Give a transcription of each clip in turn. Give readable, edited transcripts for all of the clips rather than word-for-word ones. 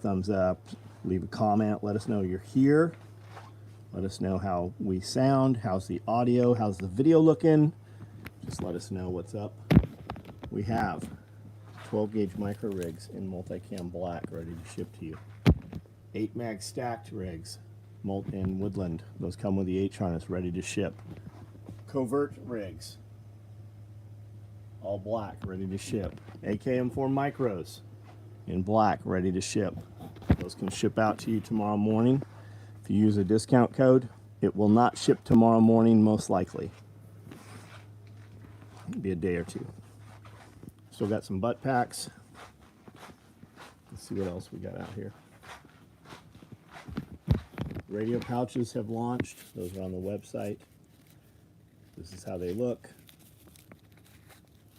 thumbs up, leave a comment, let us know you're here. Let us know how we sound, how's the audio, how's the video looking. Just let us know what's up. We have 12 gauge micro rigs in multicam black ready to ship to you. 8 mag stacked rigs in woodland. Those come with the H harness ready to ship. Covert rigs, all black, ready to ship. AKM4 micros in black, ready to ship. Those can ship out to you tomorrow morning. If you use a discount code, it will not ship tomorrow morning, most likely. It'll be a day or two. Still got some butt packs. Let's see what else we got out here. Radio pouches have launched. Those are on the website. This is how they look.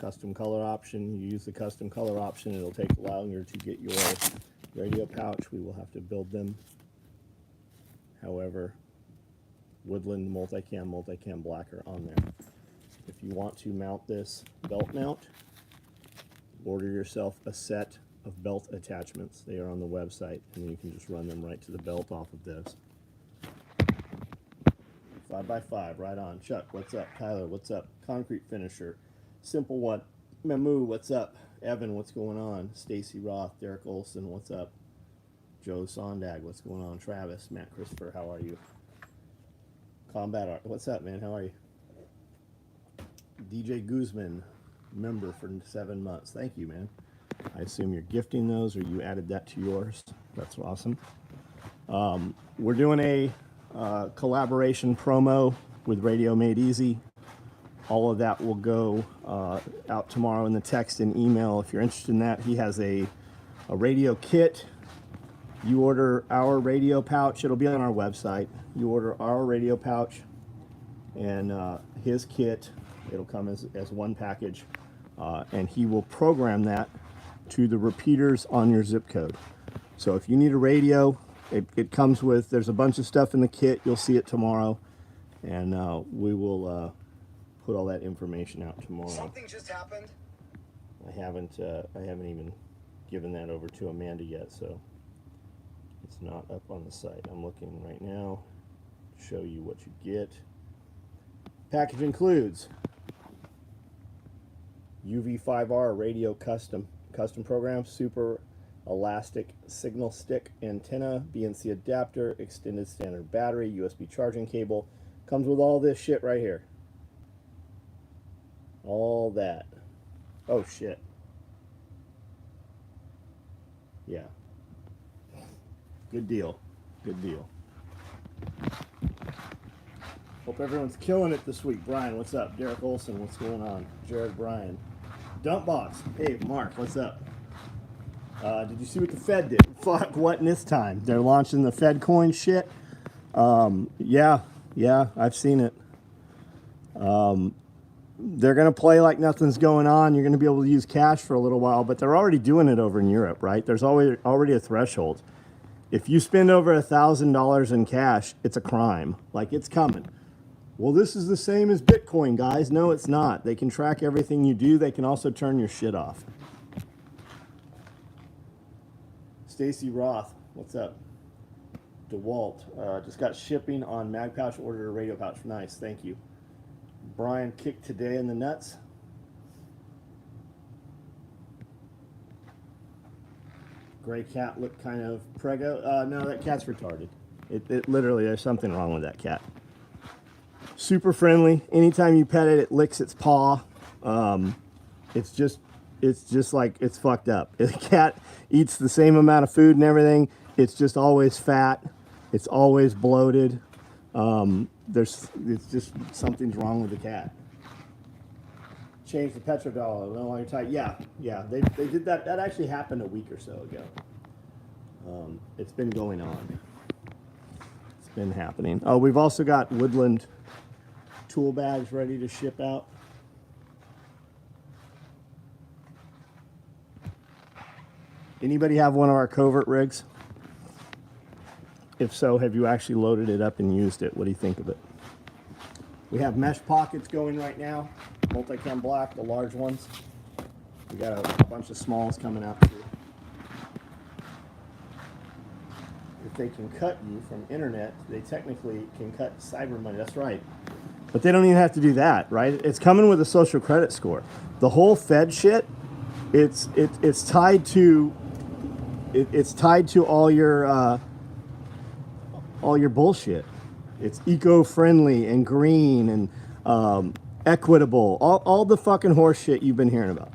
Custom color option. You use the custom color option, it'll take longer to get your radio pouch. We will have to build them. However, woodland multicam black are on there. If you want to mount this belt mount, order yourself a set of belt attachments. They are on the website, and you can just run them right to the belt off of this. 5x5, right on. Chuck, what's up? Tyler, what's up? Concrete finisher. Simple one. Memu, what's up? Evan, what's going on? Stacy Roth, Derek Olson, what's up? Joe Sondag, what's going on? Travis, Matt Christopher, how are you? Combat Art, what's up, man? How are you? DJ Guzman, member for 7 months. Thank you, man. I assume you're gifting those, or you added that to yours. That's awesome. We're doing a collaboration promo with Radio Made Easy. All of that will go out tomorrow in the text and email. If you're interested in that, he has a radio kit. You order our radio pouch. It'll be on our website. You order our radio pouch and his kit. It'll come as one package. And he will program that to the repeaters on your zip code. So if you need a radio, it comes with, there's a bunch of stuff in the kit. You'll see it tomorrow. And we will put all that information out tomorrow. Something just happened. I haven't even given that over to Amanda yet, so it's not up on the site. I'm looking right now to show you what you get. Package includes UV5R radio custom program, super elastic signal stick antenna, BNC adapter, extended standard battery, USB charging cable. Comes with all this shit right here. All that. Oh shit. Yeah. Good deal. Good deal. Hope everyone's killing it this week. Brian, what's up? Derek Olson, what's going on? Jared Bryan. Dumpbox. Hey, Mark, what's up? Did you see what the Fed did? Fuck, what in this time? They're launching the Fed coin shit. Yeah, I've seen it. They're going to play like nothing's going on. You're going to be able to use cash for a little while, but they're already doing it over in Europe, right? There's already a threshold. If you spend over $1,000 in cash, it's a crime. Like, it's coming. Well, this is the same as Bitcoin, guys. No, it's not. They can track everything you do. They can also turn your shit off. Stacy Roth, what's up? DeWalt, just got shipping on Mag Pouch, ordered a radio pouch. Nice, thank you. Brian kicked today in the nuts. Gray cat looked kind of prego. No, that cat's retarded. It literally, there's something wrong with that cat. Super friendly. Anytime you pet it, it licks its paw. It's just like, it's fucked up. The cat eats the same amount of food and everything. It's just always fat. It's always bloated. It's just, something's wrong with the cat. Change the petrodollar, no longer tight. Yeah, they did that. That actually happened a week or so ago. It's been going on. It's been happening. Oh, we've also got woodland tool bags ready to ship out. Anybody have one of our covert rigs? If so, have you actually loaded it up and used it? What do you think of it? We have mesh pockets going right now. Multicam black, the large ones. We got a bunch of smalls coming out too. if they can cut you from internet, they technically can cut cyber money. That's right. But they don't even have to do that, right? It's coming with a social credit score. The whole Fed shit, it's tied to all your bullshit. It's eco-friendly and green and equitable. All the fucking horse shit you've been hearing about.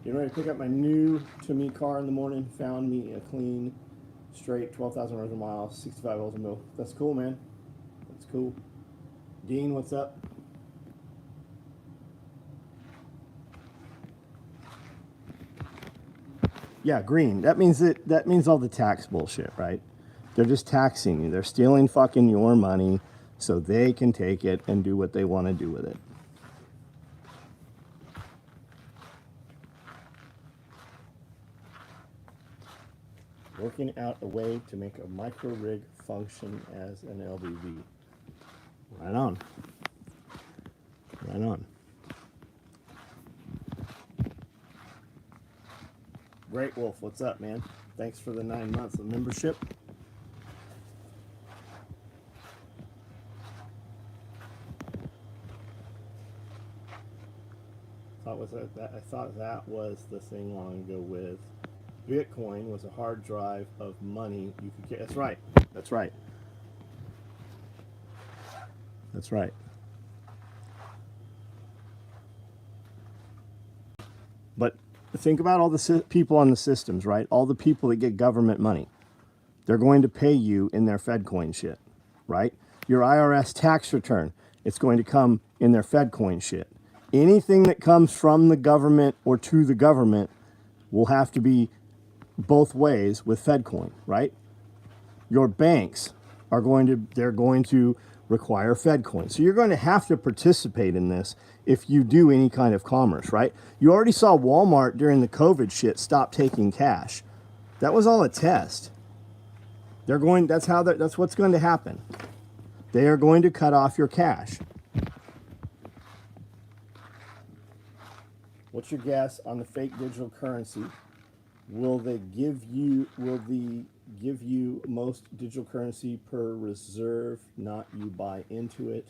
Getting ready to pick up my new to me car in the morning. Found me a clean, straight 12,000 miles a mile, 65 volts a mil. That's cool, man. That's cool. Dean, what's up? Yeah, green. That means all the tax bullshit, right? They're just taxing you. They're stealing fucking your money so they can take it and do what they want to do with it. Working out a way to make a micro rig function as an LBV. Right on. Right on. Great Wolf, what's up, man? Thanks for the 9 months of membership. I thought that was the thing long ago with Bitcoin was a hard drive of money you could get. That's right. That's right. That's right. But think about all the people on the systems, right? All the people that get government money. They're going to pay you in their FedCoin shit, right? Your IRS tax return, it's going to come in their FedCoin shit. Anything that comes from the government or to the government will have to be both ways with FedCoin, right? Your banks they're going to require FedCoin. So you're going to have to participate in this if you do any kind of commerce, right? You already saw Walmart during the COVID shit stop taking cash. That was all a test. That's what's going to happen. They are going to cut off your cash. What's your guess on the fake digital currency? Will they give you most digital currency per reserve, not you buy into it?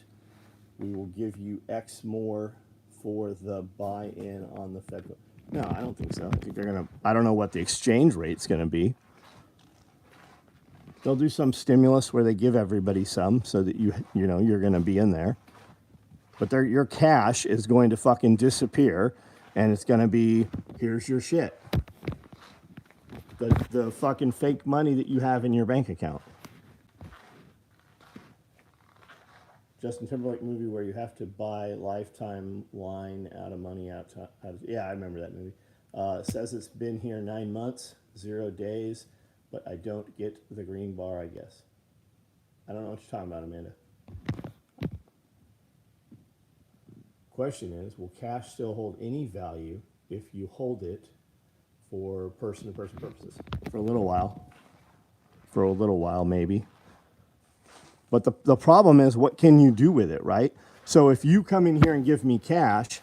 We will give you X more for the buy-in on the Fed. No, I don't think so. I think I don't know what the exchange rate's gonna be. They'll do some stimulus where they give everybody some so that you're gonna be in there. But your cash is going to fucking disappear, and it's gonna be, here's your shit. The fucking fake money that you have in your bank account. Justin Timberlake movie where you have to buy lifetime line out of money yeah, I remember that movie. Says it's been here 9 months, 0 days, but I don't get the green bar, I guess. I don't know what you're talking about, Amanda. Question is, will cash still hold any value if you hold it for person-to-person purposes? For a little while. For a little while, maybe. But the problem is, what can you do with it, right? So if you come in here and give me cash,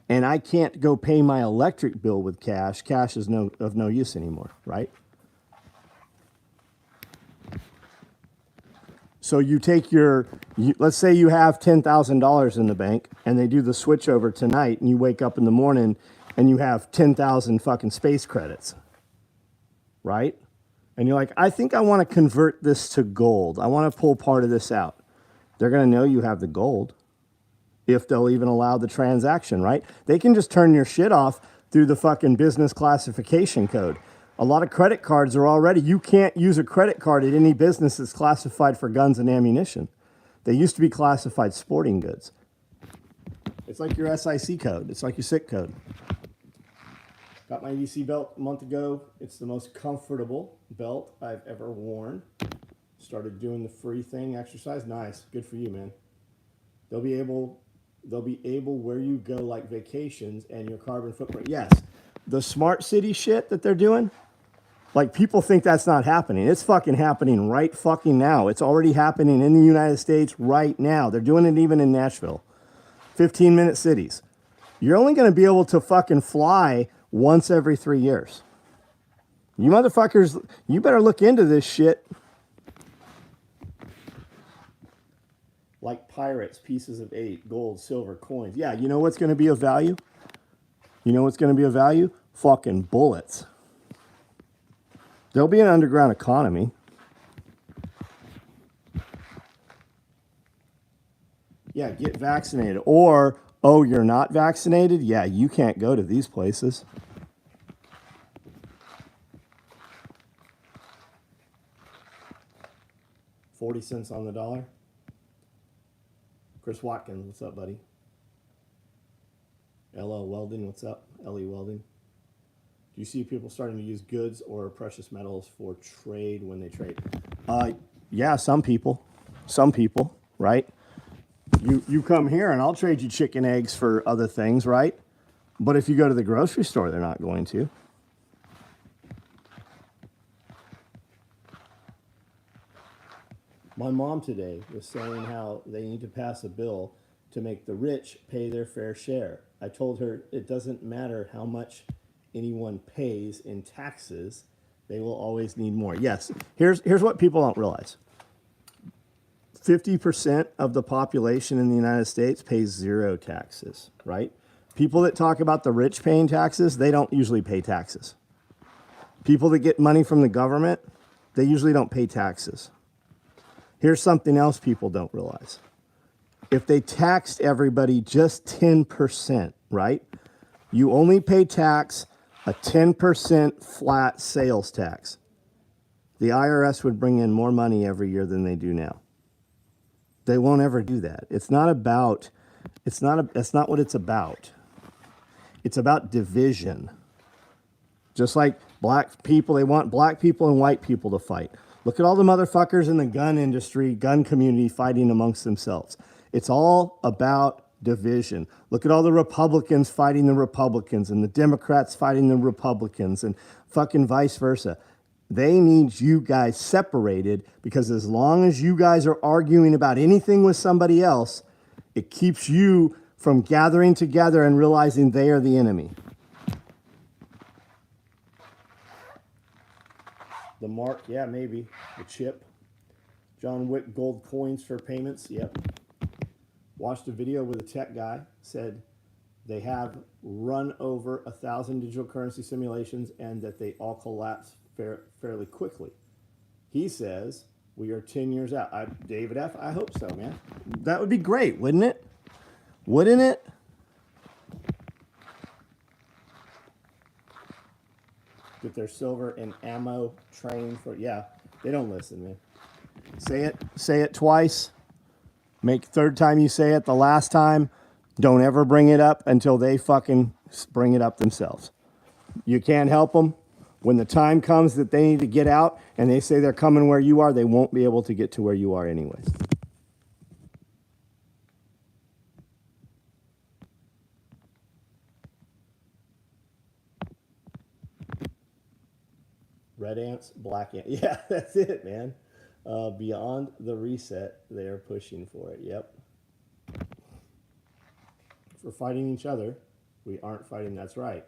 and I can't go pay my electric bill with cash, cash is of no use anymore, right? So you take let's say you have $10,000 in the bank, and they do the switch over tonight, and you wake up in the morning, and you have 10,000 fucking space credits, right? And you're like, I think I want to convert this to gold. I want to pull part of this out. They're going to know you have the gold if they'll even allow the transaction, right? They can just turn your shit off through the fucking business classification code. A lot of credit cards are already, you can't use a credit card at any business that's classified for guns and ammunition. They used to be classified sporting goods. It's like your SIC code. It's like your SIC code. Got my EDC belt a month ago. It's the most comfortable belt I've ever worn. Started doing the free thing exercise. Nice. Good for you, man. They'll be able where you go, like vacations and your carbon footprint. Yes. The smart city shit that they're doing, like, people think that's not happening. It's fucking happening right fucking now. It's already happening in the United States right now. They're doing it even in Nashville. 15-minute cities. You're only going to be able to fucking fly once every 3 years. You motherfuckers, you better look into this shit. Like pirates, pieces of 8, gold, silver, coins. Yeah, you know what's going to be of value? You know what's going to be of value? Fucking bullets. There'll be an underground economy. Yeah, get vaccinated. Or, oh, you're not vaccinated? Yeah, you can't go to these places. $0.40 on the dollar. Chris Watkins, what's up, buddy? L.O. Welding, what's up? L.E. Welding. Do you see people starting to use goods or precious metals for trade when they trade? Yeah, some people, right? You come here and I'll trade you chicken eggs for other things, right? But if you go to the grocery store, they're not going to. My mom today was saying how they need to pass a bill to make the rich pay their fair share. I told her it doesn't matter how much anyone pays in taxes, they will always need more. Yes, here's what people don't realize. 50% of the population in the United States pays 0 taxes, right? People that talk about the rich paying taxes, they don't usually pay taxes. People that get money from the government, they usually don't pay taxes. Here's something else people don't realize. If they taxed everybody just 10%, right? You only pay tax a 10% flat sales tax. The IRS would bring in more money every year than they do now. They won't ever do that. That's not what it's about. It's about division. Just like black people, they want black people and white people to fight. Look at all the motherfuckers in the gun industry, gun community fighting amongst themselves. It's all about division. Look at all the Republicans fighting the Republicans and the Democrats fighting the Republicans and fucking vice versa. They need you guys separated because as long as you guys are arguing about anything with somebody else, it keeps you from gathering together and realizing they are the enemy. The mark, yeah, maybe. The chip. John Wick gold coins for payments, yep. Watched a video with a tech guy, said they have run over 1,000 digital currency simulations and that they all collapse fairly quickly. He says we are 10 years out. David F., I hope so, man. That would be great, wouldn't it? Wouldn't it? Get their silver and ammo training for, yeah, they don't listen, man. Say it twice. Make third time you say it the last time. Don't ever bring it up until they fucking bring it up themselves. You can't help them. When the time comes that they need to get out and they say they're coming where you are, they won't be able to get to where you are anyways. Red ants, black ants. Yeah, that's it, man. Beyond the reset, they are pushing for it. Yep. If we're fighting each other, we aren't fighting. That's right.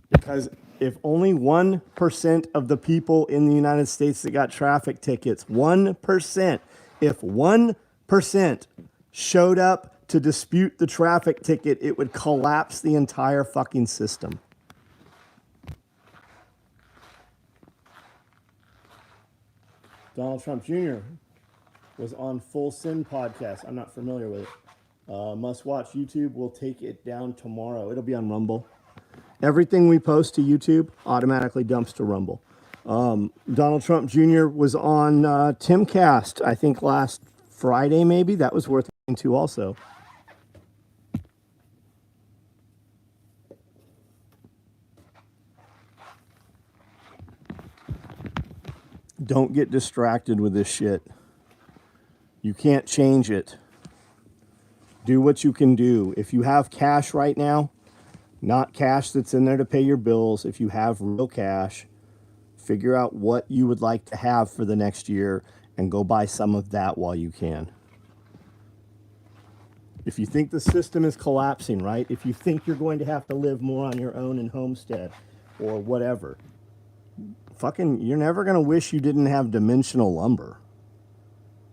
Because if only 1% of the people in the United States that got traffic tickets, 1%, if 1% showed up to dispute the traffic ticket, it would collapse the entire fucking system. Donald Trump Jr. was on Full Sin podcast. I'm not familiar with it. Must watch. YouTube will take it down tomorrow. It'll be on Rumble. Everything we post to YouTube automatically dumps to Rumble. Donald Trump Jr. was on Timcast, I think last Friday maybe. That was worth listening to also. Don't get distracted with this shit. You can't change it. Do what you can do. If you have cash right now, not cash that's in there to pay your bills, if you have real cash, figure out what you would like to have for the next year and go buy some of that while you can. If you think the system is collapsing, right? If you think you're going to have to live more on your own and homestead or whatever, fucking, you're never going to wish you didn't have dimensional lumber.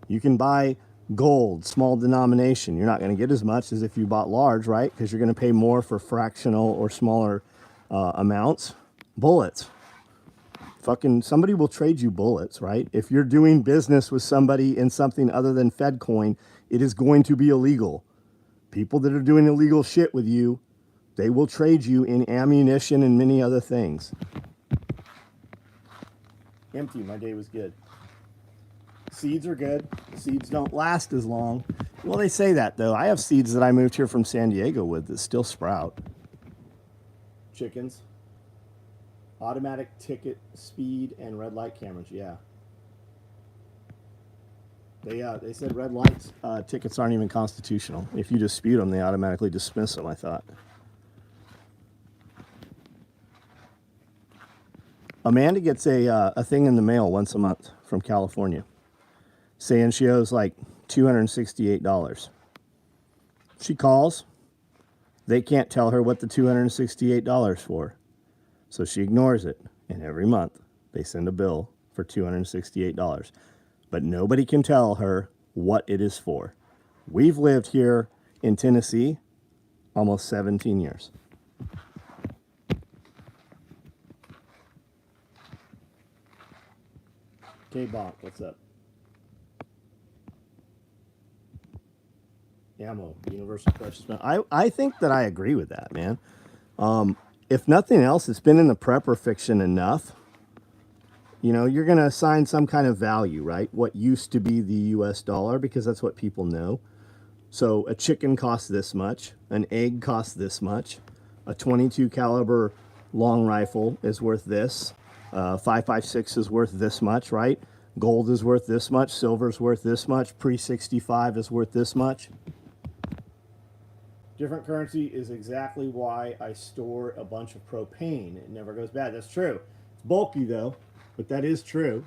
You can buy gold, small denomination. You're not going to get as much as if you bought large, right? Because you're going to pay more for fractional or smaller amounts. Bullets. Fucking somebody will trade you bullets, right? If you're doing business with somebody in something other than Fed coin, it is going to be illegal. People that are doing illegal shit with you, they will trade you in ammunition and many other things. Empty, my day was good. Seeds are good. Seeds don't last as long. Well, they say that, though. I have seeds that I moved here from San Diego with that still sprout. Chickens. Automatic ticket speed and red light cameras, yeah. They said red lights tickets aren't even constitutional. If you dispute them, they automatically dismiss them, I thought. Amanda gets a thing in the mail once a month from California saying she owes like $268. She calls. They can't tell her what the $268 for. So she ignores it. And every month they send a bill for $268. But nobody can tell her what it is for. We've lived here in Tennessee almost 17 years. K-Bonk, what's up? Ammo, universal precious metal. I think that I agree with that, man. If nothing else, it's been in the prepper fiction enough. You know, you're going to assign some kind of value, right? What used to be the US dollar, because that's what people know. So a chicken costs this much. An egg costs this much. A 22 caliber long rifle is worth this. 5.56 is worth this much, right? Gold is worth this much. Silver is worth this much. Pre-65 is worth this much. Different currency is exactly why I store a bunch of propane. It never goes bad. That's true. It's bulky, though, but that is true.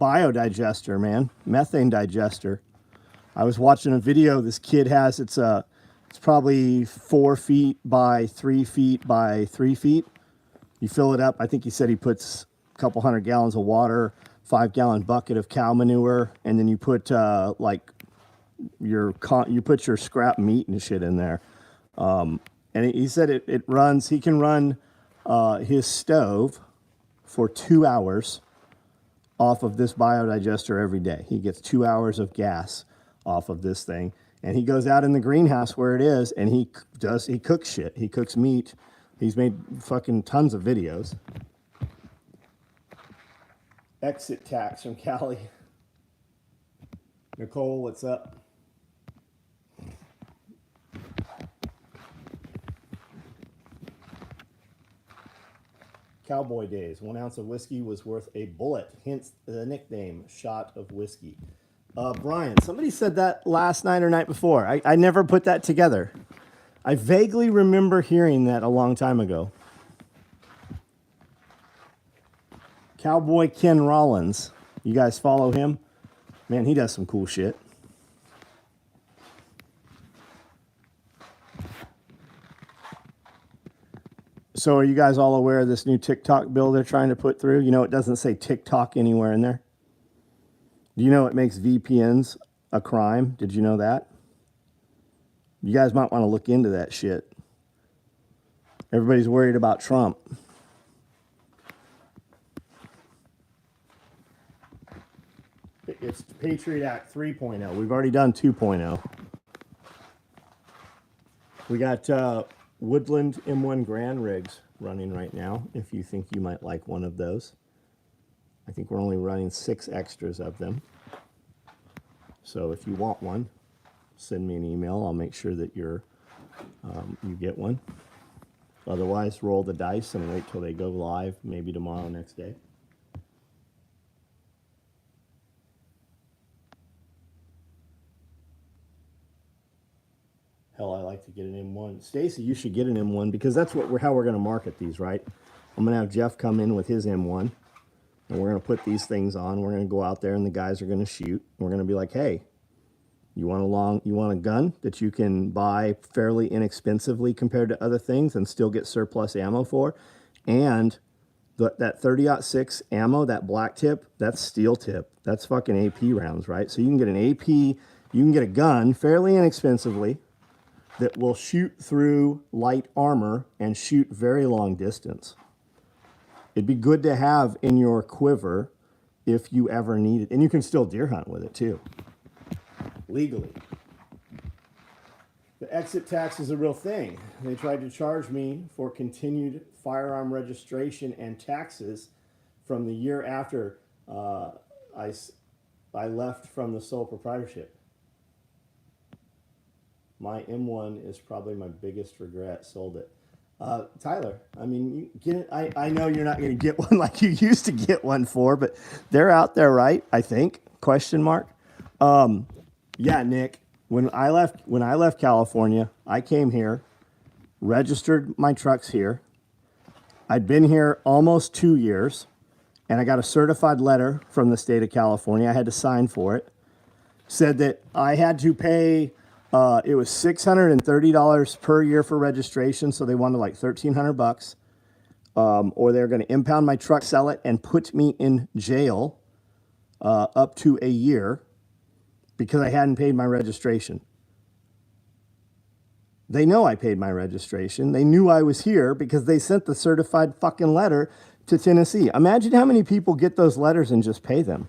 Biodigester, man. Methane digester. I was watching a video this kid has. It's probably 4 feet by 3 feet by 3 feet. You fill it up. I think he said he puts a couple 100 gallons of water, 5-gallon bucket of cow manure, and then you put you put your scrap meat and shit in there. And he said it runs. He can run his stove for 2 hours off of this biodigester every day. He gets 2 hours of gas off of this thing, and he goes out in the greenhouse where it is, and he cooks shit. He cooks meat. He's made fucking tons of videos. Exit tax from Cali. Nicole, what's up? Cowboy days. 1 ounce of whiskey was worth a bullet. Hence the nickname, shot of whiskey. Brian, somebody said that last night or night before. I never put that together. I vaguely remember hearing that a long time ago. Cowboy Ken Rollins. You guys follow him? Man, he does some cool shit. So are you guys all aware of this new TikTok bill they're trying to put through? You know, it doesn't say TikTok anywhere in there. Do you know it makes VPNs a crime? Did you know that? You guys might want to look into that shit. Everybody's worried about Trump. It's Patriot Act 3.0. We've already done 2.0. We got Woodland M1 Grand rigs running right now, if you think you might like one of those. I think we're only running 6 extras of them. So if you want one, send me an email. I'll make sure that you get one. Otherwise, roll the dice and wait till they go live, maybe tomorrow, next day. Hell, I like to get an M1. Stacy, you should get an M1 because that's how we're going to market these, right? I'm going to have Jeff come in with his M1, and we're going to put these things on. We're going to go out there, and the guys are going to shoot. We're going to be like, hey, You want a gun that you can buy fairly inexpensively compared to other things and still get surplus ammo for. And that 30-06 ammo, that black tip, that's steel tip. That's fucking AP rounds, right? So you can get an AP, you can get a gun fairly inexpensively that will shoot through light armor and shoot very long distance. It'd be good to have in your quiver if you ever need it. And you can still deer hunt with it too, legally. The exit tax is a real thing. They tried to charge me for continued firearm registration and taxes from the year after I left from the sole proprietorship. My M1 is probably my biggest regret. Sold it. Tyler, I mean, you get it. I know you're not going to get one like you used to get one for, but they're out there, right? I think, question mark. Yeah, Nick, when I left California, I came here, registered my trucks here. I'd been here almost 2 years, and I got a certified letter from the state of California. I had to sign for it. Said that I had to pay, it was $630 per year for registration, so they wanted like $1,300, or they're going to impound my truck, sell it, and put me in jail up to a year because I hadn't paid my registration. They know I paid my registration. They knew I was here because they sent the certified fucking letter to Tennessee. Imagine how many people get those letters and just pay them.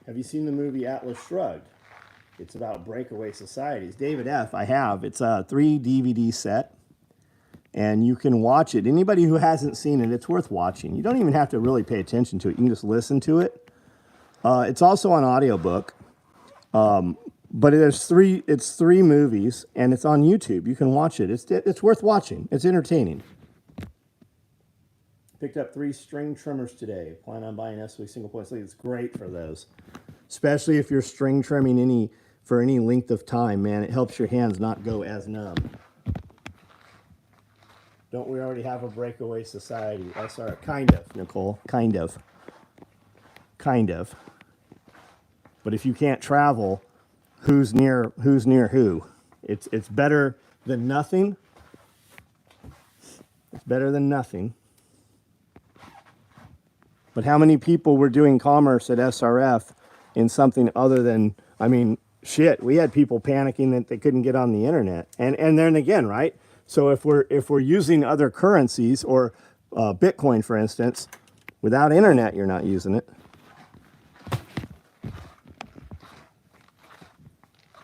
Have you seen the movie Atlas Shrugged? It's about breakaway societies. David F., I have. It's a 3 DVD set, and you can watch it. Anybody who hasn't seen it, it's worth watching. You don't even have to really pay attention to it. You can just listen to it. It's also on audiobook. But it's three movies, and it's on YouTube. You can watch it. It's worth watching. It's entertaining. Picked up 3 string trimmers today. Plan on buying SW single point sleeve. It's great for those, especially if you're string trimming for any length of time. Man, it helps your hands not go as numb. Don't we already have a breakaway society? SR, kind of, Nicole, kind of. But if you can't travel, who's near who? It's better than nothing. It's better than nothing. But how many people were doing commerce at SRF in something other than, I mean, shit, we had people panicking that they couldn't get on the internet. And then again, right? So if we're using other currencies or Bitcoin, for instance, without internet, you're not using it.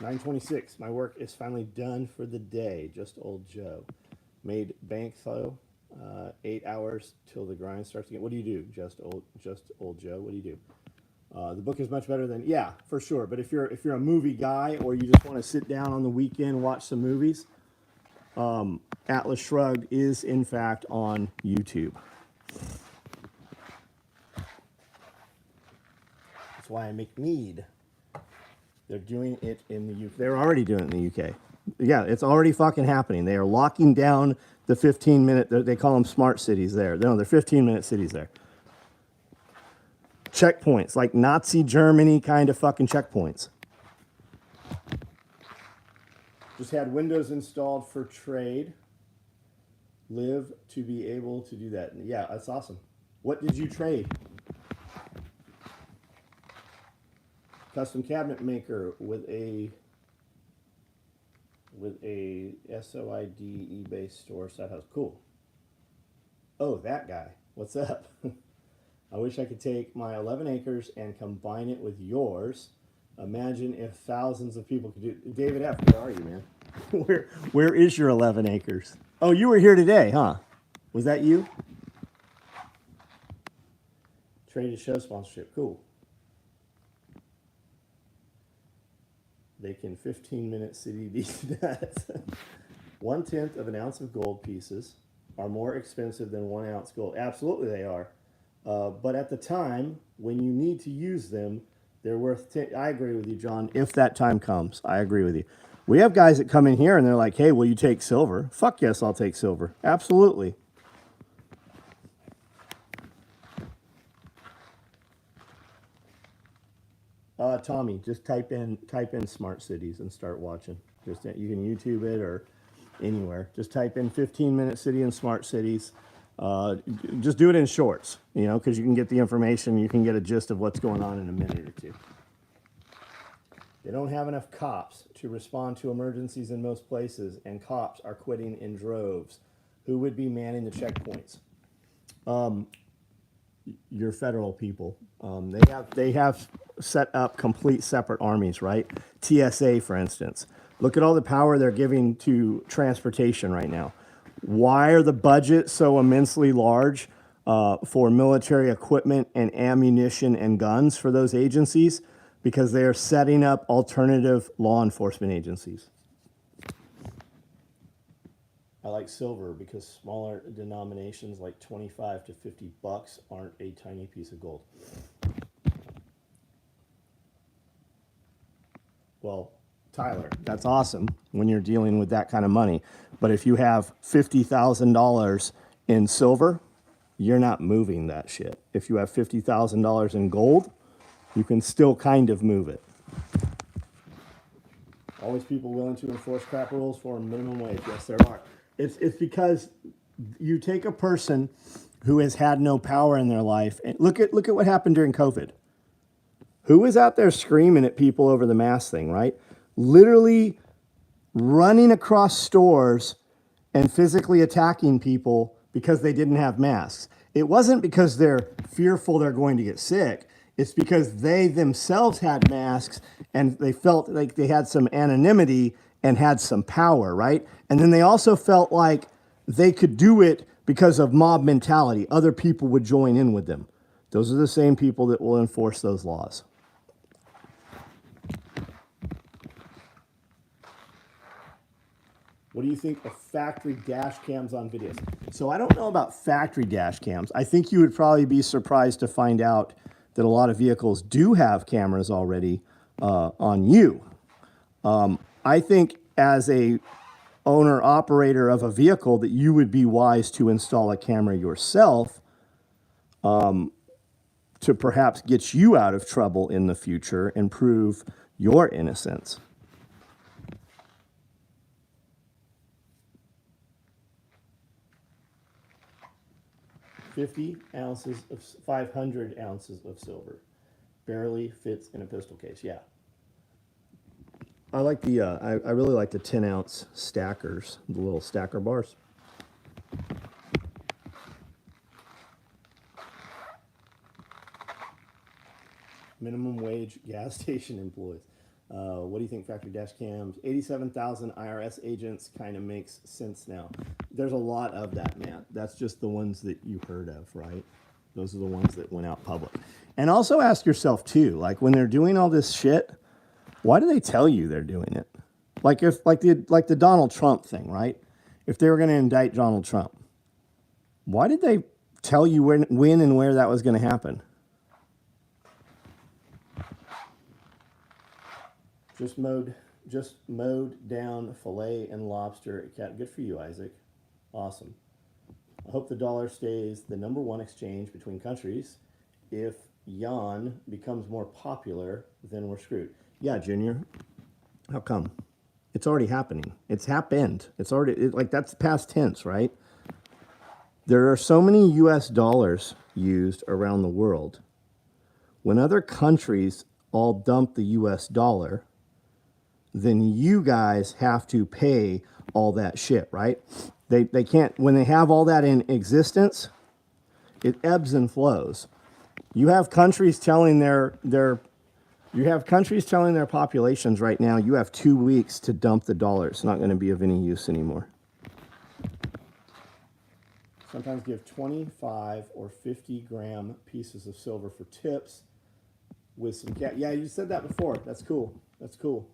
9:26. My work is finally done for the day. Just old Joe. Made bank though. 8 hours till the grind starts again. What do you do? Just old Joe. What do you do? The book is much better than, yeah, for sure. But if you're a movie guy or you just want to sit down on the weekend and watch some movies, Atlas Shrugged is in fact on YouTube. That's why I make mead. They're doing it in the UK. They're already doing it in the UK. Yeah, it's already fucking happening. They are locking down the 15-minute, they call them smart cities there. No, they're 15-minute cities there. Checkpoints, like Nazi Germany kind of fucking checkpoints. Just had Windows installed for trade. Live to be able to do that. Yeah, that's awesome. What did you trade? Custom cabinet maker with a SOID eBay store side house. Cool. Oh, that guy. What's up? I wish I could take my 11 acres and combine it with yours. Imagine if thousands of people could do it. David F., where are you, man? Where is your 11 acres? Oh, you were here today, huh? Was that you? Traded show sponsorship. Cool. They can 15-minute CDD that. 1/10 of an ounce of gold pieces are more expensive than 1 ounce gold. Absolutely they are. But at the time, when you need to use them, they're worth, I agree with you, John, if that time comes. I agree with you. We have guys that come in here and they're like, hey, will you take silver? Fuck yes, I'll take silver. Absolutely. Tommy, just type in smart cities and start watching. Just you can YouTube it or anywhere. Just type in 15-minute city and smart cities. Just do it in shorts, because you can get the information. You can get a gist of what's going on in a minute or two. They don't have enough cops to respond to emergencies in most places, and cops are quitting in droves. Who would be manning the checkpoints? Your federal people. They have set up complete separate armies, right? TSA, for instance. Look at all the power they're giving to transportation right now. Why are the budgets so immensely large for military equipment and ammunition and guns for those agencies? Because they are setting up alternative law enforcement agencies. I like silver because smaller denominations like 25 to 50 bucks aren't a tiny piece of gold. Well, Tyler, that's awesome when you're dealing with that kind of money. But if you have $50,000 in silver, you're not moving that shit. If you have $50,000 in gold, you can still kind of move it. Always people willing to enforce crap rules for a minimum wage. Yes, there are. It's because you take a person who has had no power in their life, and look at what happened during COVID. Who was out there screaming at people over the mask thing, right? Literally running across stores and physically attacking people because they didn't have masks. It wasn't because they're fearful they're going to get sick. It's because they themselves had masks and they felt like they had some anonymity and had some power, right? And then they also felt like they could do it because of mob mentality. Other people would join in with them. Those are the same people that will enforce those laws. What do you think of factory dash cams on videos? So I don't know about factory dash cams. I think you would probably be surprised to find out that a lot of vehicles do have cameras already on you. I think as a owner operator of a vehicle that you would be wise to install a camera yourself to perhaps get you out of trouble in the future and prove your innocence. $50 of 500 ounces of silver barely fits in a pistol case. Yeah. I like the, I really like the 10-ounce stackers, the little stacker bars. Minimum wage gas station employees. What do you think, factory dash cams? 87,000 IRS agents kind of makes sense now. There's a lot of that, man. That's just the ones that you heard of, right? Those are the ones that went out public. And also ask yourself, too, like when they're doing all this shit, why do they tell you they're doing it? Like the Donald Trump thing, right? If they were going to indict Donald Trump, why did they tell you when and where that was going to happen? Just mowed down filet and lobster at Cat. Good for you, Isaac. Awesome. I hope the dollar stays the #1 exchange between countries. If yuan becomes more popular, then we're screwed. Yeah, Junior. How come? It's already happening. It's happened. It's already, like, that's past tense, right? There are so many US dollars used around the world. When other countries all dump the US dollar, then you guys have to pay all that shit, right? They can't, when they have all that in existence, it ebbs and flows. You have countries telling their populations right now, you have 2 weeks to dump the dollar. It's not going to be of any use anymore. Sometimes give 25 or 50 gram pieces of silver for tips with some cat. Yeah, you said that before. That's cool. That's cool.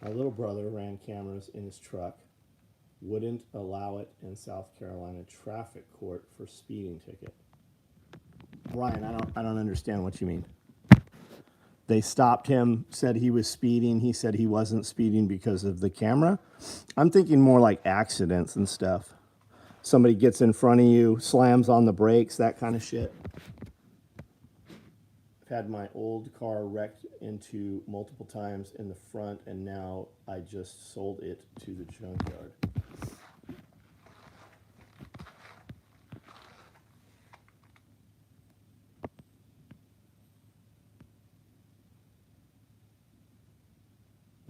My little brother ran cameras in his truck, wouldn't allow it in South Carolina traffic court for speeding ticket. Brian, I don't understand what you mean. They stopped him, said he was speeding. He said he wasn't speeding because of the camera. I'm thinking more like accidents and stuff. Somebody gets in front of you, slams on the brakes, that kind of shit. I've had my old car wrecked into multiple times in the front, and now I just sold it to the junkyard.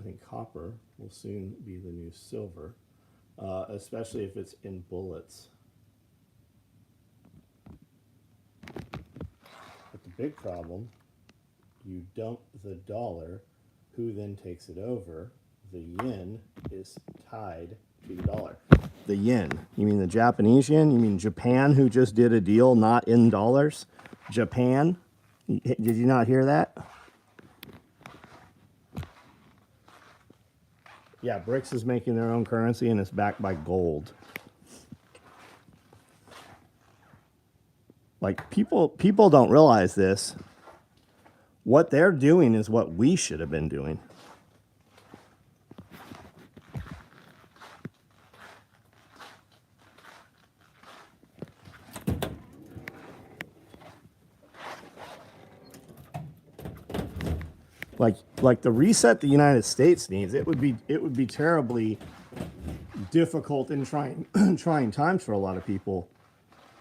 I think copper will soon be the new silver, especially if it's in bullets. But the big problem, you dump the dollar, who then takes it over? The yen is tied to the dollar. The yen, you mean the Japanese yen? You mean Japan, who just did a deal not in dollars? Japan? Did you not hear that? Yeah, BRICS is making their own currency, and it's backed by gold. Like, people don't realize this. What they're doing is what we should have been doing. Like the reset the United States needs, it would be terribly difficult in trying times for a lot of people.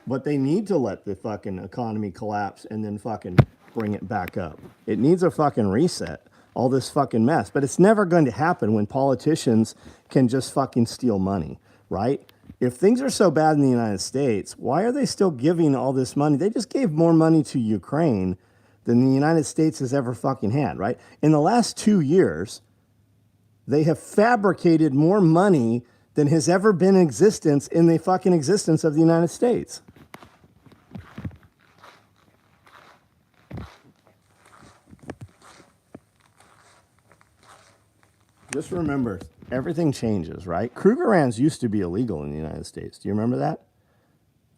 But they need to let the fucking economy collapse and then fucking bring it back up. It needs a fucking reset. All this fucking mess. But it's never going to happen when politicians can just fucking steal money, right? If things are so bad in the United States, why are they still giving all this money? They just gave more money to Ukraine than the United States has ever fucking had, right? In the last 2 years, they have fabricated more money than has ever been in existence in the fucking existence of the United States. Just remember, everything changes, right? Krugerrands used to be illegal in the United States. Do you remember that?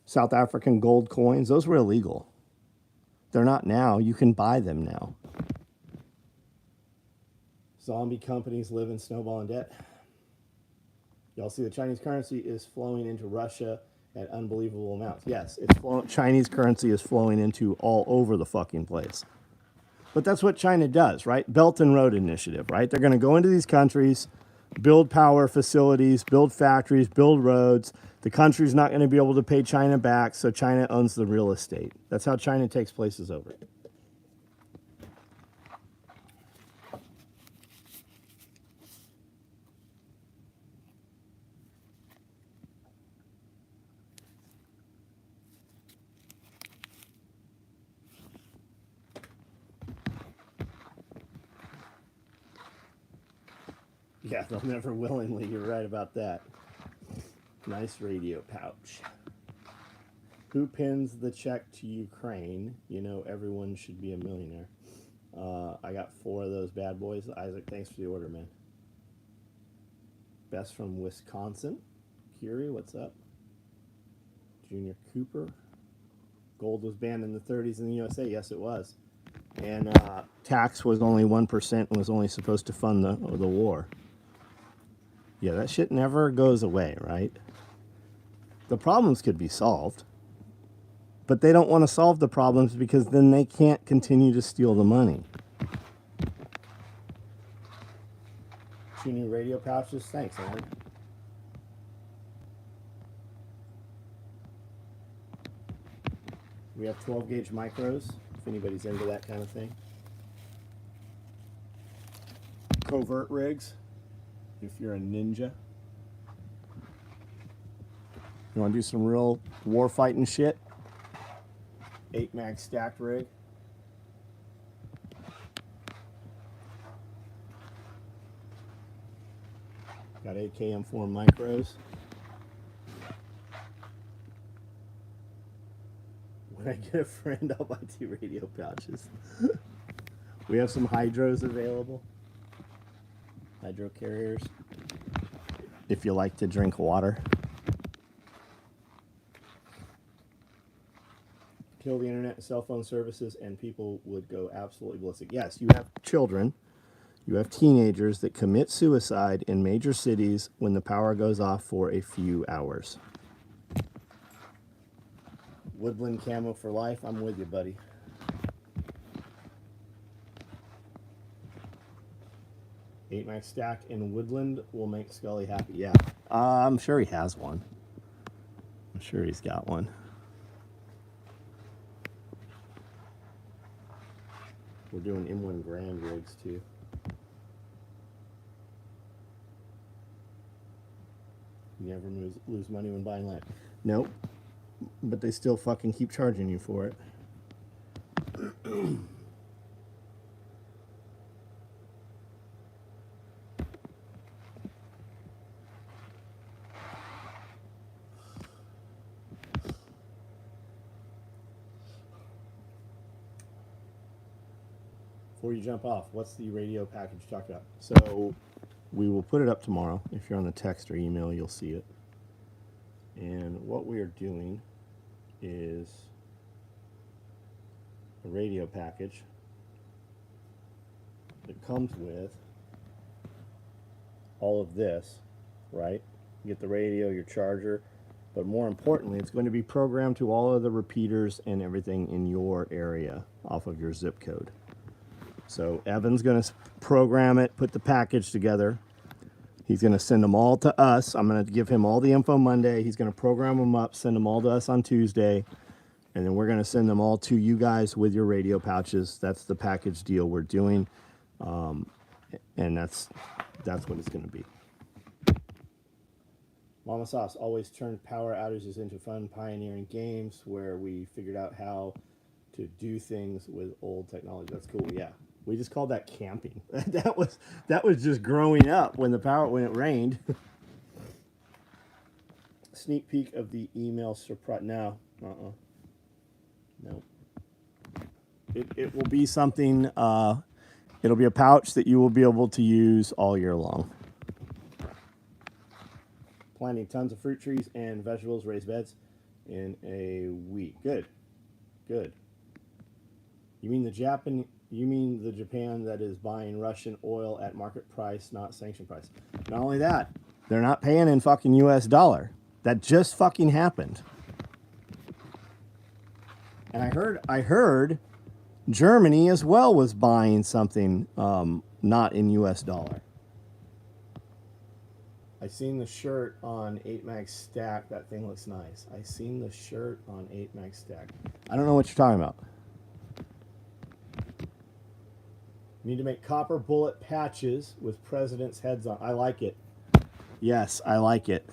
South African gold coins, those were illegal. They're not now. You can buy them now. Zombie companies live in snowball and debt. Y'all see the Chinese currency is flowing into Russia at unbelievable amounts. Yes, Chinese currency is flowing into all over the fucking place. But that's what China does, right? Belt and Road Initiative, right? They're going to go into these countries, build power facilities, build factories, build roads. The country's not going to be able to pay China back, so China owns the real estate. That's how China takes places over. Yeah, they'll never willingly. You're right about that. Nice radio pouch. Who pins the check to Ukraine? You know, everyone should be a millionaire. I got 4 of those bad boys. Isaac, thanks for the order, man. Best from Wisconsin. Curie, what's up? Junior Cooper. Gold was banned in the 30s in the USA. Yes, it was. And tax was only 1% and was only supposed to fund the war. Yeah, that shit never goes away, right? The problems could be solved. But they don't want to solve the problems because then they can't continue to steal the money. 2 new radio pouches. Thanks, Alan. We have 12 gauge micros, if anybody's into that kind of thing. Covert rigs, if you're a ninja. You want to do some real war fighting shit? 8 mag stacked rig. Got AKM4 micros. When I get a friend, I'll buy 2 radio pouches. We have some hydros available. Hydro carriers. If you like to drink water. kill the internet and cell phone services, and people would go absolutely ballistic. Yes, you have children, you have teenagers that commit suicide in major cities when the power goes off for a few hours. Woodland camo for life. I'm with you, buddy. Eight max stack in woodland will make Scully happy. Yeah, I'm sure he has one. I'm sure he's got one. We're doing M1 Grand rigs too. You never lose money when buying land. Nope. But they still fucking keep charging you for it. Before you jump off, what's the radio package you talked about? So we will put it up tomorrow. If you're on the text or email, you'll see it. And what we are doing is a radio package that comes with all of this, right? You get the radio, your charger, but more importantly, it's going to be programmed to all of the repeaters and everything in your area off of your zip code. So Evan's going to program it, put the package together. He's going to send them all to us. I'm going to give him all the info Monday. He's going to program them up, send them all to us on Tuesday. And then we're going to send them all to you guys with your radio pouches. That's the package deal we're doing. And that's what it's going to be. Mama Sauce always turned power outages into fun pioneering games where we figured out how to do things with old technology. That's cool. Yeah. We just called that camping. that was just growing up when it rained. Sneak peek of the email surprise. No. No. It will be something, it'll be a pouch that you will be able to use all year long. Planting tons of fruit trees and vegetables, raised beds in a week. Good. You mean the Japan that is buying Russian oil at market price, not sanction price. Not only that, they're not paying in fucking US dollar. That just fucking happened. And I heard Germany as well was buying something not in US dollar. I seen the shirt on 8 Mag Stack. That thing looks nice. I seen the shirt on 8 Mag Stack. I don't know what you're talking about. You need to make copper bullet patches with presidents' heads on. I like it. Yes, I like it.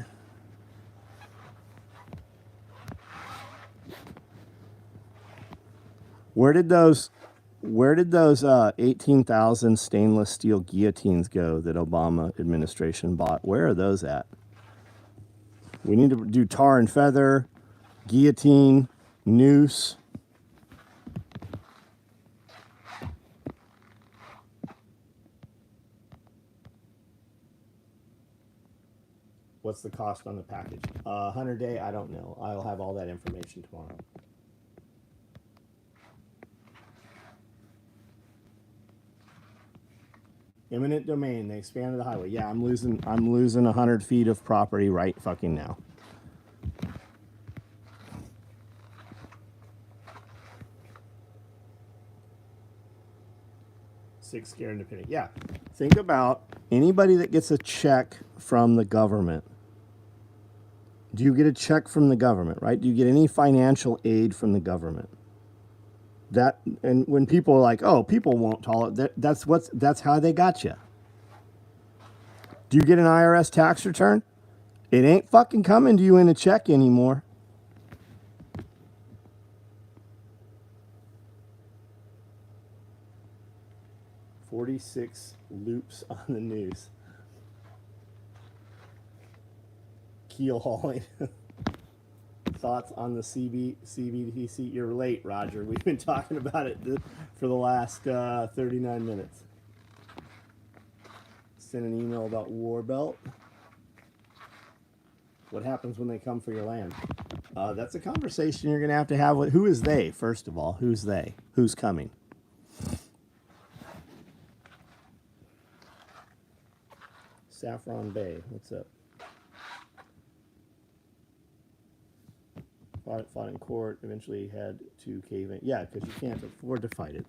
Where did those 18,000 stainless steel guillotines go that Obama administration bought? Where are those at? We need to do tar and feather, guillotine, noose. What's the cost on the package? 100 day, I don't know. I'll have all that information tomorrow. Eminent domain. They expanded the highway. Yeah, I'm losing 100 feet of property right fucking now. Six scared independent. Yeah. Think about anybody that gets a check from the government. Do you get a check from the government, right? Do you get any financial aid from the government? That, and when people are like, oh, people won't tolerate that, that's how they got you. Do you get an IRS tax return? It ain't fucking coming to you in a check anymore. "46 loops on the news." Keel hauling. Thoughts on the CBDC? You're late, Roger. We've been talking about it for the last 39 minutes. Send an email about Warbelt. What happens when they come for your land? That's a conversation you're going to have with, who is they, first of all? Who's they? Who's coming? Saffron Bay, what's up? Fought in court, eventually had to cave in. Yeah, because you can't afford to fight it.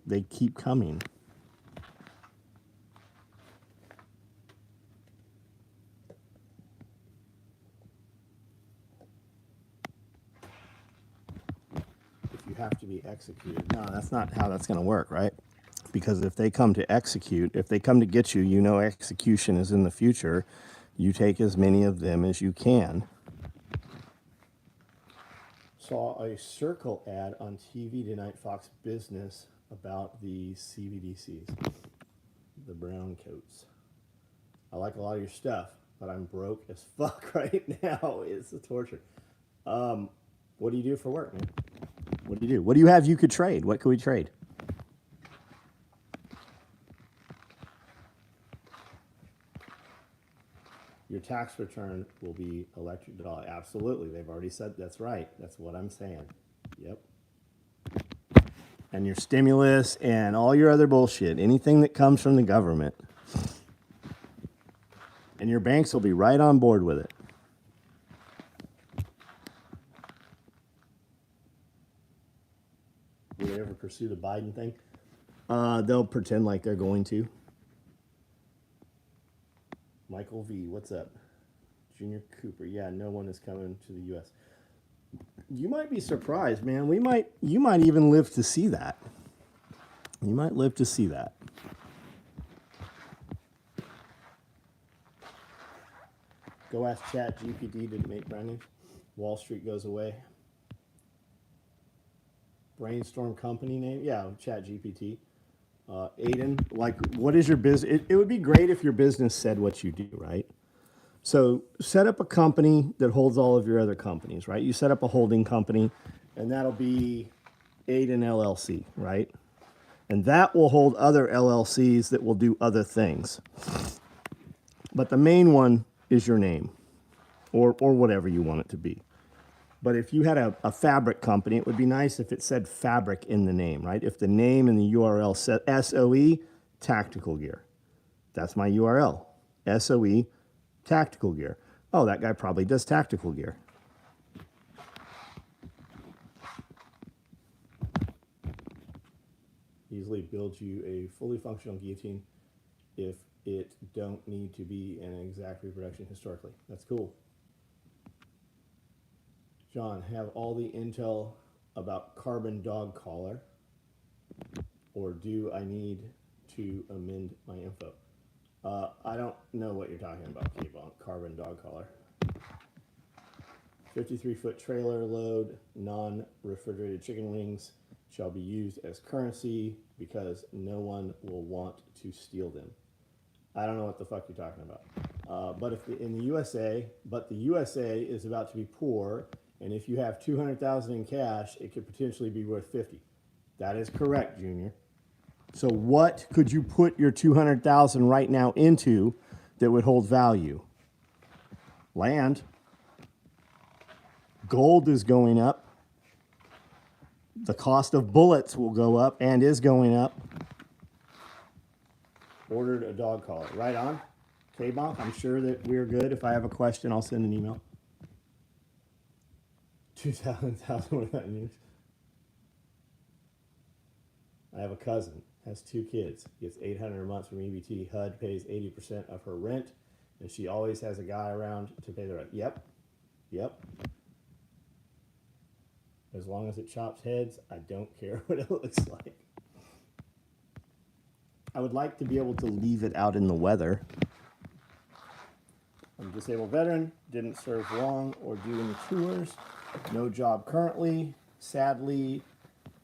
They keep coming. If you have to be executed. No, that's not how that's going to work, right? Because if they come to execute, if they come to get you, you know execution is in the future. You take as many of them as you can. Saw a Circle ad on TV tonight, Fox Business, about the CBDCs, the brown coats. I like a lot of your stuff, but I'm broke as fuck right now. It's a torture. What do you do for work, man? What do you do? What do you have you could trade? What could we trade? Your tax return will be electric dollar. Absolutely. They've already said that's right. That's what I'm saying. Yep. And your stimulus and all your other bullshit, anything that comes from the government. And your banks will be right on board with it. Will they ever pursue the Biden thing? They'll pretend like they're going to. Michael V, what's up? Junior Cooper, yeah, no one is coming to the U.S. You might be surprised, man. You might even live to see that. You might live to see that. Go ask Chat GPT, did it make brand new? Wall Street goes away. Brainstorm company name? Yeah, Chat GPT. Aiden, like, what is your business? It would be great if your business said what you do, right? So set up a company that holds all of your other companies, right? You set up a holding company, and that'll be Aiden LLC, right? And that will hold other LLCs that will do other things. But the main one is your name, or whatever you want it to be. But if you had a fabric company, it would be nice if it said fabric in the name, right? If the name in the URL said SOE, tactical gear. That's my URL, SOE, tactical gear. Oh, that guy probably does tactical gear. Easily build you a fully functional guillotine if it don't need to be an exact reproduction historically. That's cool. John, have all the intel about carbon dog collar, or do I need to amend my info? I don't know what you're talking about, K-Bonk, carbon dog collar. 53-foot trailer load, non-refrigerated chicken wings shall be used as currency because no one will want to steal them. I don't know what the fuck you're talking about. But if in the USA, the USA is about to be poor, and if you have 200,000 in cash, it could potentially be worth 50. That is correct, Junior. So what could you put your 200,000 right now into that would hold value? Land. Gold is going up. The cost of bullets will go up and is going up. Ordered a dog collar. Right on. K-Bonk, I'm sure that we're good. If I have a question, I'll send an email. 2,000 without news. I have a cousin, has 2 kids, gets $800 a month from EBT. HUD pays 80% of her rent, and she always has a guy around to pay the rent. Yep. As long as it chops heads, I don't care what it looks like. I would like to be able to leave it out in the weather. I'm a disabled veteran, didn't serve long or do any tours. No job currently. Sadly,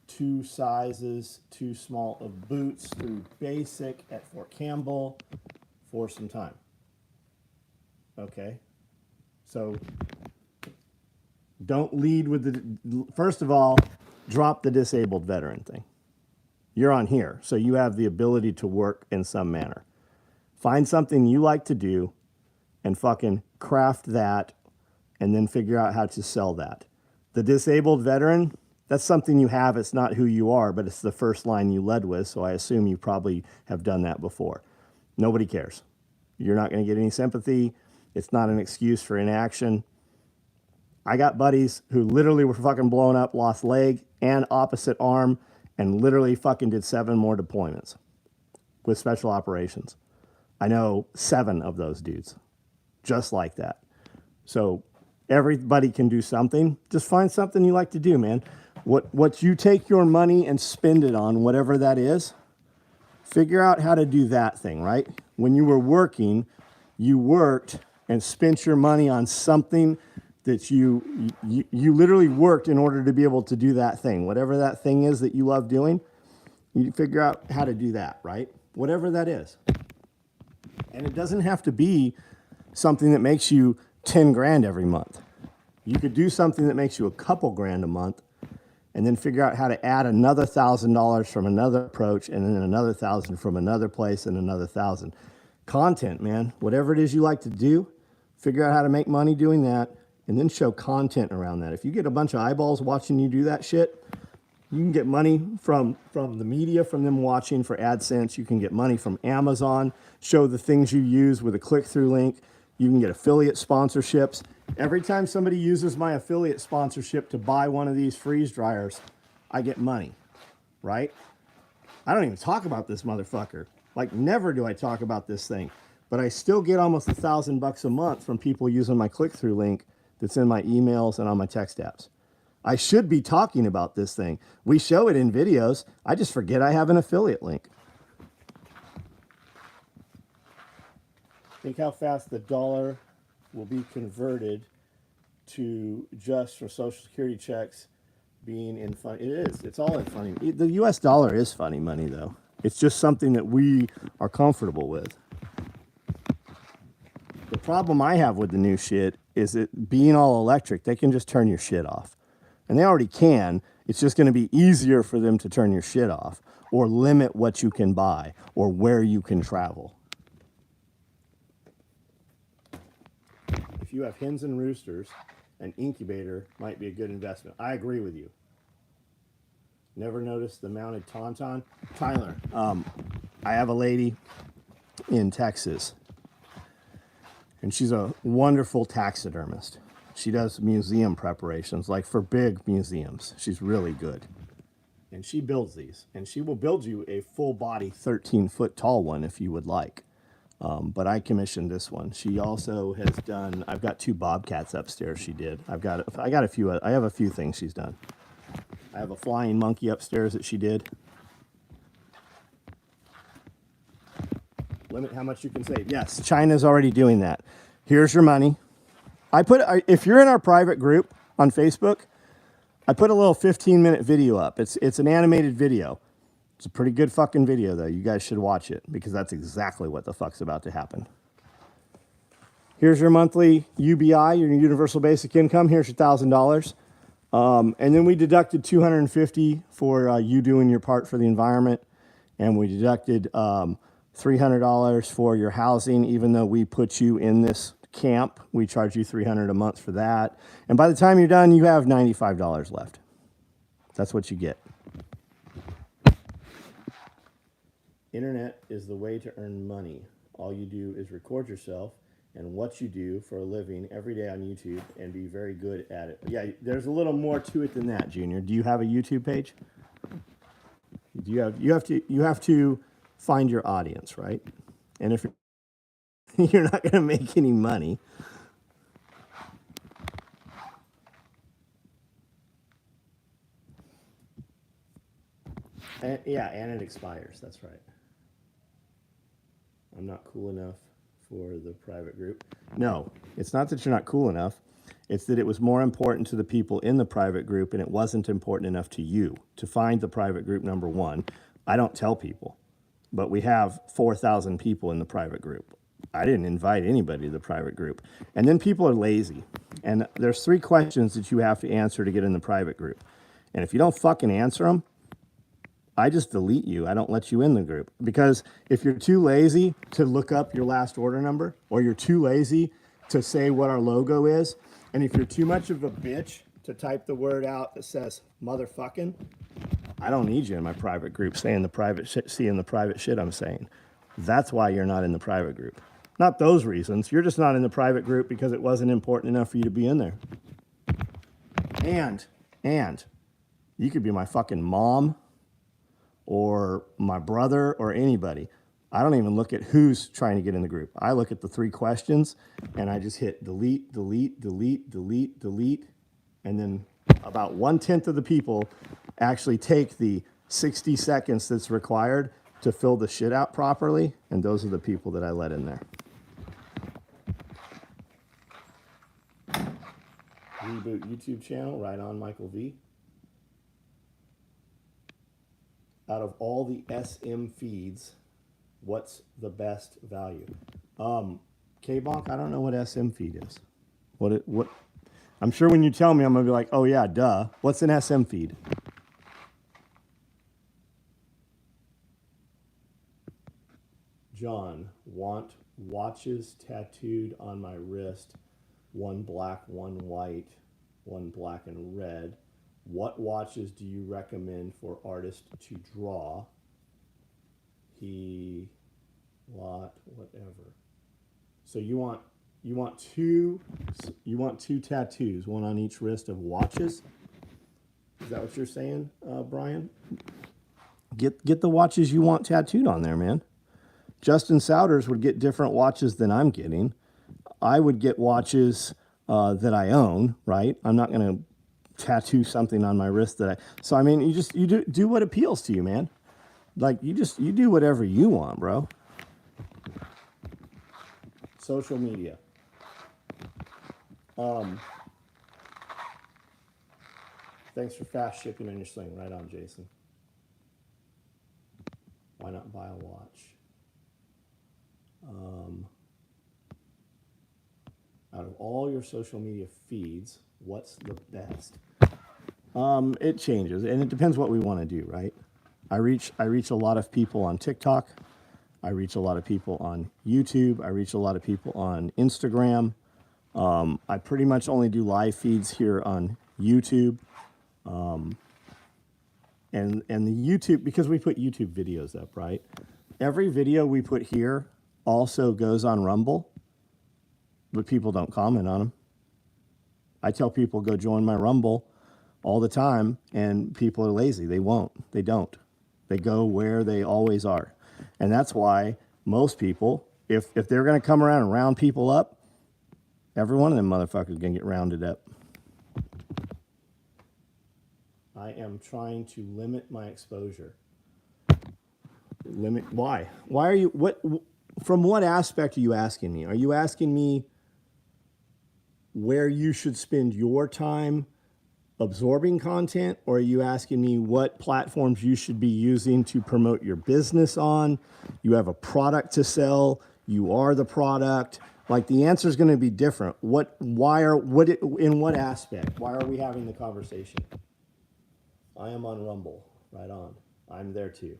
2 sizes too small of boots through basic at Fort Campbell for some time. Okay. So don't lead with the, first of all, drop the disabled veteran thing. You're on here, so you have the ability to work in some manner. Find something you like to do and fucking craft that and then figure out how to sell that. The disabled veteran, that's something you have. It's not who you are, but it's the first line you led with. So I assume you probably have done that before. Nobody cares. You're not going to get any sympathy. It's not an excuse for inaction. I got buddies who literally were fucking blown up, lost leg and opposite arm, and literally fucking did 7 more deployments with special operations. I know 7 of those dudes, just like that. So everybody can do something. Just find something you like to do, man. What you take your money and spend it on, whatever that is, figure out how to do that thing, right? When you were working, you worked and spent your money on something that you literally worked in order to be able to do that thing. Whatever that thing is that you love doing, you figure out how to do that, right? Whatever that is. And it doesn't have to be something that makes you 10 grand every month. You could do something that makes you a couple grand a month and then figure out how to add another $1,000 from another approach and then another 1,000 from another place and another 1,000. Content, man, whatever it is you like to do, figure out how to make money doing that and then show content around that. If you get a bunch of eyeballs watching you do that shit, you can get money from the media, from them watching for AdSense. You can get money from Amazon, show the things you use with a click-through link. You can get affiliate sponsorships. Every time somebody uses my affiliate sponsorship to buy one of these freeze dryers, I get money, right? I don't even talk about this motherfucker. Like, never do I talk about this thing. But I still get almost $1,000 a month from people using my click-through link that's in my emails and on my text apps. I should be talking about this thing. We show it in videos. I just forget I have an affiliate link. Think how fast the dollar will be converted to just for Social Security checks being in fun. It is. It's all in funny. The U.S. dollar is funny money, though. It's just something that we are comfortable with. The problem I have with the new shit is it being all electric, they can just turn your shit off. And they already can. It's just going to be easier for them to turn your shit off or limit what you can buy or where you can travel. If you have hens and roosters, an incubator might be a good investment. I agree with you. Never noticed the mounted tauntaun. Tyler, I have a lady in Texas, and she's a wonderful taxidermist. She does museum preparations, like for big museums. She's really good. And she builds these. And she will build you a full-body 13-foot tall one if you would like. But I commissioned this one. She also has done, I've got 2 bobcats upstairs she did. I have a few things she's done. I have a flying monkey upstairs that she did. Limit how much you can save. Yes, China's already doing that. Here's your money. If you're in our private group on Facebook, I put a little 15-minute video up. It's an animated video. It's a pretty good fucking video, though. You guys should watch it because that's exactly what the fuck's about to happen. Here's your monthly UBI, your Universal Basic Income. Here's your $1,000. And then we deducted $250 for you doing your part for the environment. And we deducted $300 for your housing, even though we put you in this camp. We charge you $300 a month for that. And by the time you're done, you have $95 left. That's what you get. Internet is the way to earn money. All you do is record yourself and what you do for a living every day on YouTube and be very good at it. Yeah, there's a little more to it than that, Junior. Do you have a YouTube page? You have to find your audience, right? And if you're not going to make any money, and it expires. That's right. I'm not cool enough for the private group. No, it's not that you're not cool enough. It's that it was more important to the people in the private group and it wasn't important enough to you to find the private group, number one. I don't tell people, but we have 4,000 people in the private group. I didn't invite anybody to the private group. And then people are lazy. And there's 3 questions that you have to answer to get in the private group. And if you don't fucking answer them, I just delete you. I don't let you in the group. Because if you're too lazy to look up your last order number, or you're too lazy to say what our logo is, And if you're too much of a bitch to type the word out that says motherfucking, I don't need you in my private group saying the private shit, seeing the private shit I'm saying. That's why you're not in the private group. Not those reasons. You're just not in the private group because it wasn't important enough for you to be in there. And you could be my fucking mom or my brother or anybody. I don't even look at who's trying to get in the group. I look at the 3 questions and I just hit delete, delete, delete, delete, delete. And then about 1/10 of the people actually take the 60 seconds that's required to fill the shit out properly. And those are the people that I let in there. Reboot YouTube channel, right on, Michael V. Out of all the SM feeds, what's the best value? K-Bonk, I don't know what SM feed is. What? I'm sure when you tell me, I'm gonna be like, oh yeah, duh. What's an SM feed? John, want watches tattooed on my wrist, one black, one white, one black and red. What watches do you recommend for artists to draw? Whatever. So you want two tattoos, one on each wrist of watches. Is that what you're saying, Brian? Get the watches you want tattooed on there, man. Justin Souders would get different watches than I'm getting. I would get watches that I own, right? I'm not going to tattoo something on my wrist so I mean, you do what appeals to you, man. Like you do whatever you want, bro. Social media. Thanks for fast shipping on your sling. Right on, Jason. Why not buy a watch? Out of all your social media feeds, what's the best? It changes, and it depends what we want to do, right? I reach a lot of people on TikTok. I reach a lot of people on YouTube. I reach a lot of people on Instagram. I pretty much only do live feeds here on YouTube. And the YouTube, because we put YouTube videos up, right? Every video we put here also goes on Rumble, but people don't comment on them. I tell people go join my Rumble all the time, and people are lazy. They won't. They don't. They go where they always are. And that's why most people, if they're going to come around and round people up, every one of them motherfuckers going to get rounded up. I am trying to limit my exposure. Limit, why? Why are you, from what aspect are you asking me? Are you asking me where you should spend your time absorbing content, or are you asking me what platforms you should be using to promote your business on? You have a product to sell, you are the product. Like, the answer is going to be different. In what aspect? Why are we having the conversation? I am on Rumble, right on. I'm there too.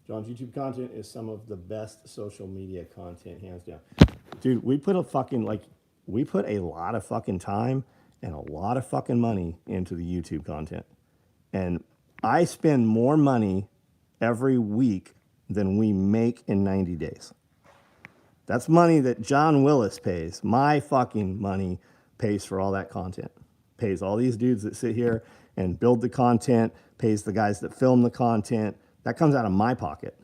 John's YouTube content is some of the best social media content, hands down. Dude, we put a lot of fucking time and a lot of fucking money into the YouTube content. And I spend more money every week than we make in 90 days. That's money that John Willis pays. My fucking money pays for all that content. Pays all these dudes that sit here and build the content, pays the guys that film the content. That comes out of my pocket.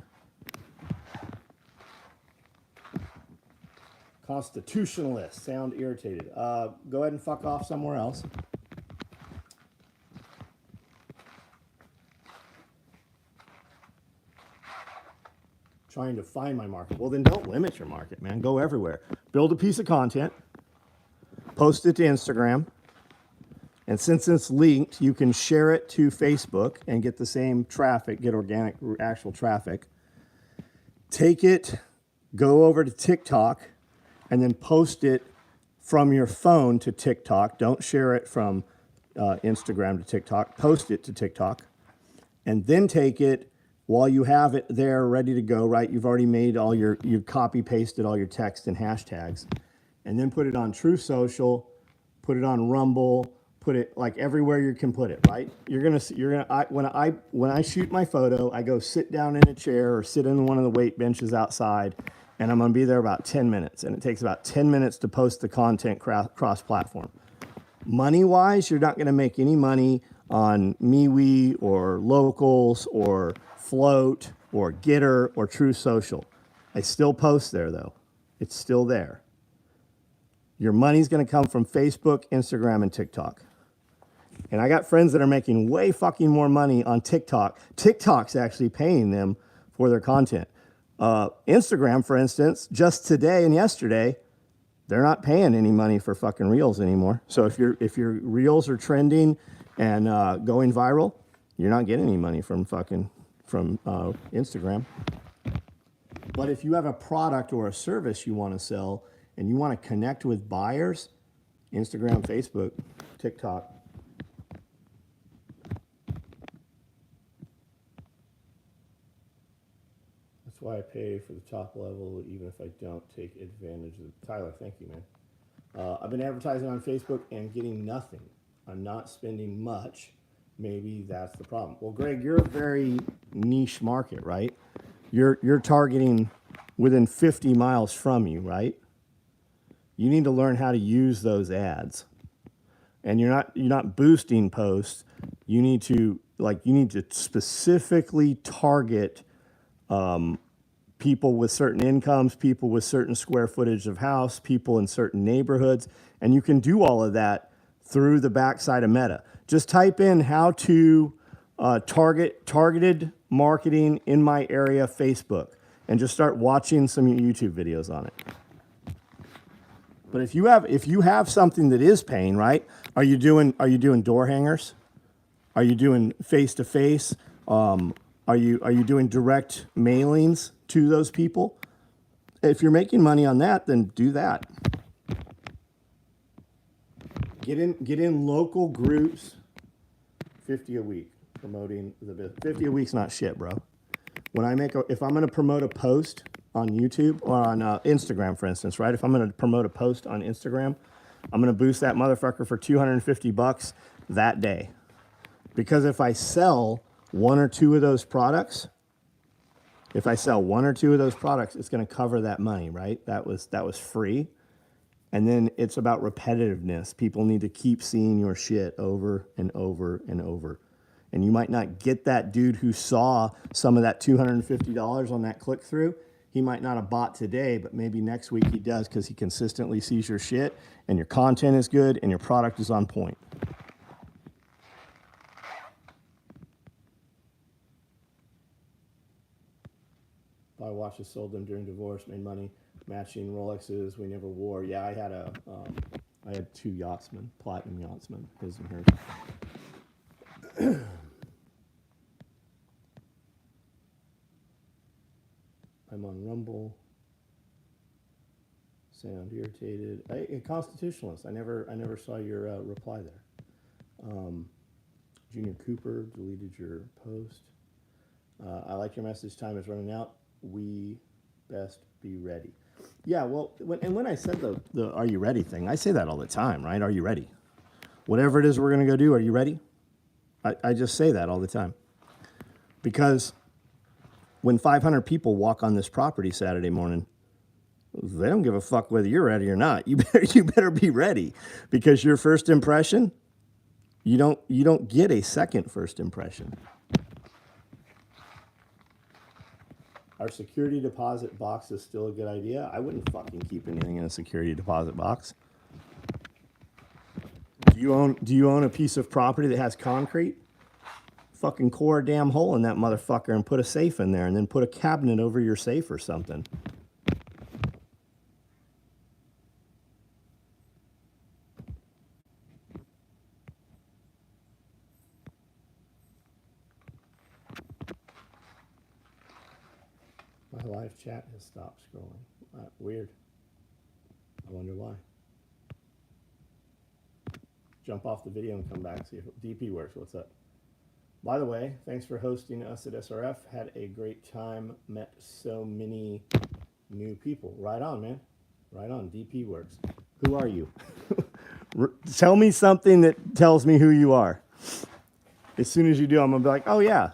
Constitutionalists sound irritated. Go ahead and fuck off somewhere else. Trying to find my market. Well, then don't limit your market, man. Go everywhere. Build a piece of content, post it to Instagram, and since it's linked, you can share it to Facebook and get the same traffic, get organic, actual traffic. Take it, go over to TikTok, and then post it from your phone to TikTok. Don't share it from Instagram to TikTok. Post it to TikTok. And then take it while you have it there ready to go, right? You've already made you copy pasted all your text and hashtags. And then put it on True Social, put it on Rumble, put it like everywhere you can put it, right? When I shoot my photo, I go sit down in a chair or sit in one of the weight benches outside, and I'm gonna be there about 10 minutes. And it takes about 10 minutes to post the content cross-platform. Money-wise, you're not gonna make any money on MeWe or Locals or Float or Getter or True Social. I still post there though. It's still there. Your money's going to come from Facebook, Instagram, and TikTok. And I got friends that are making way fucking more money on TikTok. TikTok's actually paying them for their content. Instagram, for instance, just today and yesterday, they're not paying any money for fucking reels anymore. So if your reels are trending and going viral, you're not getting any money from Instagram. But if you have a product or a service you want to sell and you want to connect with buyers, Instagram, Facebook, TikTok. That's why I pay for the top level, even if I don't take advantage of it. Tyler, thank you, man. I've been advertising on Facebook and getting nothing. I'm not spending much. Maybe that's the problem. Well, Greg, you're a very niche market, right? You're targeting within 50 miles from you, right? You need to learn how to use those ads. And you're not boosting posts. You need to specifically target people with certain incomes, people with certain square footage of house, people in certain neighborhoods, and you can do all of that through the backside of Meta. Just type in how to targeted marketing in my area Facebook, and just start watching some YouTube videos on it. But if you have something that is paying, right? Are you doing door hangers? Are you doing face to face? Are you doing direct mailings to those people? If you're making money on that, then do that. Get in local groups. 50 a week promoting the business. 50 a week's not shit, bro. If I'm going to promote a post on YouTube or on Instagram, for instance, right? If I'm going to promote a post on Instagram, I'm going to boost that motherfucker for $250 that day. Because if I sell one or two of those products, it's going to cover that money, right? That was free. And then it's about repetitiveness. People need to keep seeing your shit over and over and over. And you might not get that dude who saw some of that $250 on that click through. He might not have bought today, but maybe next week he does because he consistently sees your shit and your content is good and your product is on point. Buy watches, sold them during divorce, made money, matching Rolexes we never wore. Yeah, I had two yachtsmen, platinum yachtsmen, his and hers. I'm on Rumble. Sound irritated. A constitutionalist. I never saw your reply there. Junior Cooper deleted your post. I like your message. Time is running out. We best be ready. Yeah, well, when I said the are you ready thing, I say that all the time, right? Are you ready? Whatever it is we're going to go do, are you ready? I just say that all the time. Because when 500 people walk on this property Saturday morning, they don't give a fuck whether you're ready or not. You better be ready, because your first impression, you don't get a second first impression. Our security deposit box is still a good idea. I wouldn't fucking keep anything in a security deposit box. Do you own a piece of property that has concrete? Fucking core a damn hole in that motherfucker and put a safe in there, and then put a cabinet over your safe or something. My live chat has stopped scrolling. Weird. I wonder why. Jump off the video and come back, see if DP works. What's up? By the way, thanks for hosting us at SRF. Had a great time. Met so many new people. Right on, man. Right on. DP works. Who are you? Tell me something that tells me who you are. As soon as you do, I'm going to be like, oh, yeah.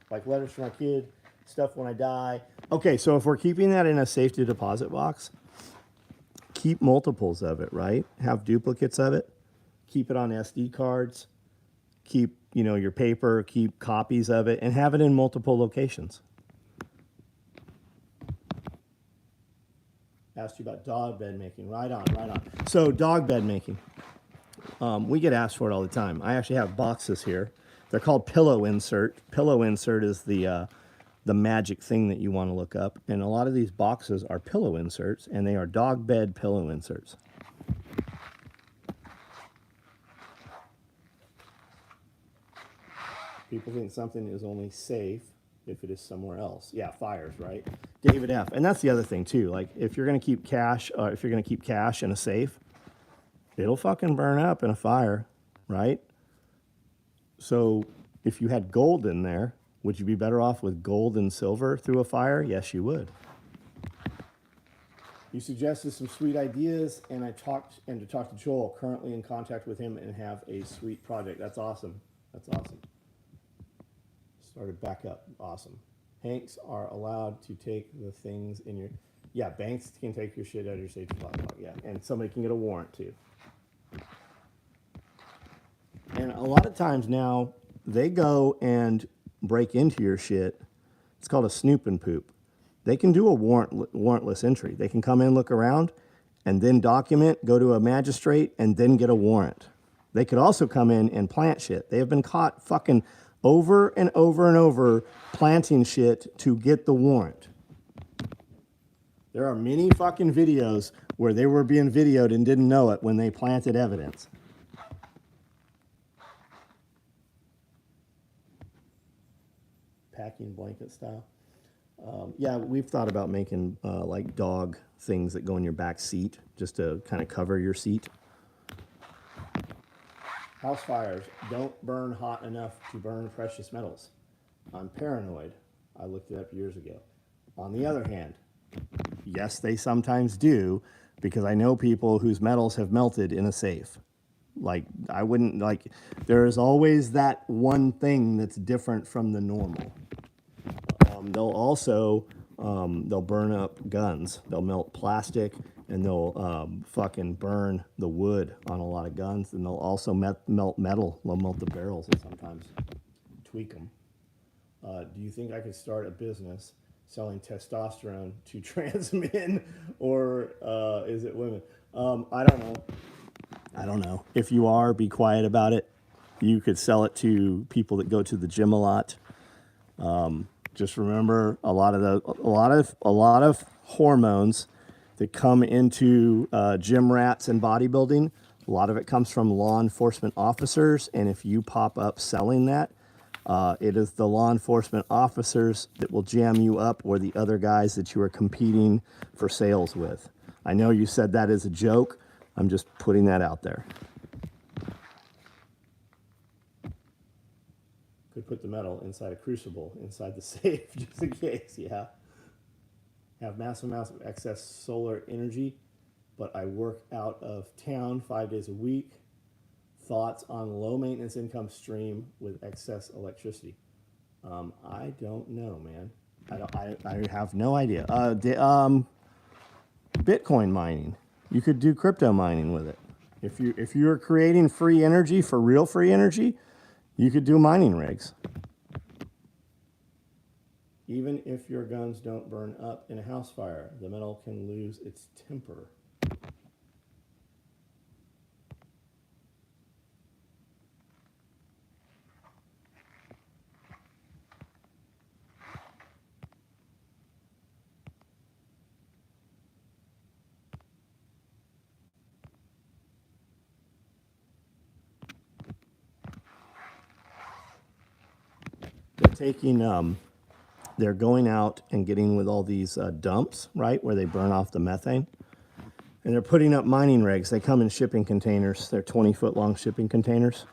Like letters for my kid, stuff when I die. Okay, so if we're keeping that in a safety deposit box, keep multiples of it, right? Have duplicates of it. Keep it on SD cards. Keep, your paper, keep copies of it, and have it in multiple locations. Asked you about dog bed making. Right on. So dog bed making. We get asked for it all the time. I actually have boxes here. They're called pillow insert. Pillow insert is the magic thing that you want to look up. And a lot of these boxes are pillow inserts, and they are dog bed pillow inserts. People think something is only safe if it is somewhere else. Yeah, fires, right? David F. And that's the other thing too. Like if you're going to keep cash, in a safe, it'll fucking burn up in a fire, right? So if you had gold in there, would you be better off with gold and silver through a fire? Yes, you would. You suggested some sweet ideas, and to talk to Joel, currently in contact with him and have a sweet project. That's awesome. Started back up. Awesome. Banks are allowed to take the things in your... Yeah, banks can take your shit out of your safety deposit. Yeah, and somebody can get a warrant too. And a lot of times now, they go and break into your shit. It's called a snoop and poop. They can do a warrantless entry. They can come in, look around, and then document, go to a magistrate, and then get a warrant. They could also come in and plant shit. They have been caught fucking over and over and over planting shit to get the warrant. There are many fucking videos where they were being videoed and didn't know it when they planted evidence. Packing blanket style. Yeah, we've thought about making like dog things that go in your back seat just to kind of cover your seat. House fires don't burn hot enough to burn precious metals. I'm paranoid. I looked it up years ago. On the other hand, yes, they sometimes do, because I know people whose metals have melted in a safe. Like, I wouldn't, like, there is always that one thing that's different from the normal. They'll also, they'll burn up guns. They'll melt plastic, and they'll fucking burn the wood on a lot of guns. And they'll also melt metal. They'll melt the barrels and sometimes tweak them. Do you think I could start a business selling testosterone to trans men, or is it women? I don't know. If you are, be quiet about it. You could sell it to people that go to the gym a lot. Just remember, a lot of hormones that come into gym rats and bodybuilding. A lot of it comes from law enforcement officers, and if you pop up selling that, it is the law enforcement officers that will jam you up, or the other guys that you are competing for sales with. I know you said that as a joke. I'm just putting that out there. Could put the metal inside a crucible, inside the safe, just in case, yeah. Have massive amounts of excess solar energy, but I work out of town 5 days a week. Thoughts on low maintenance income stream with excess electricity? I don't know, man. I have no idea. Bitcoin mining. You could do crypto mining with it. If you're creating free energy for real free energy, you could do mining rigs. Even if your guns don't burn up in a house fire, the metal can lose its temper. They're going out and getting with all these dumps, right, where they burn off the methane. And they're putting up mining rigs. They come in shipping containers. They're 20-foot long shipping containers.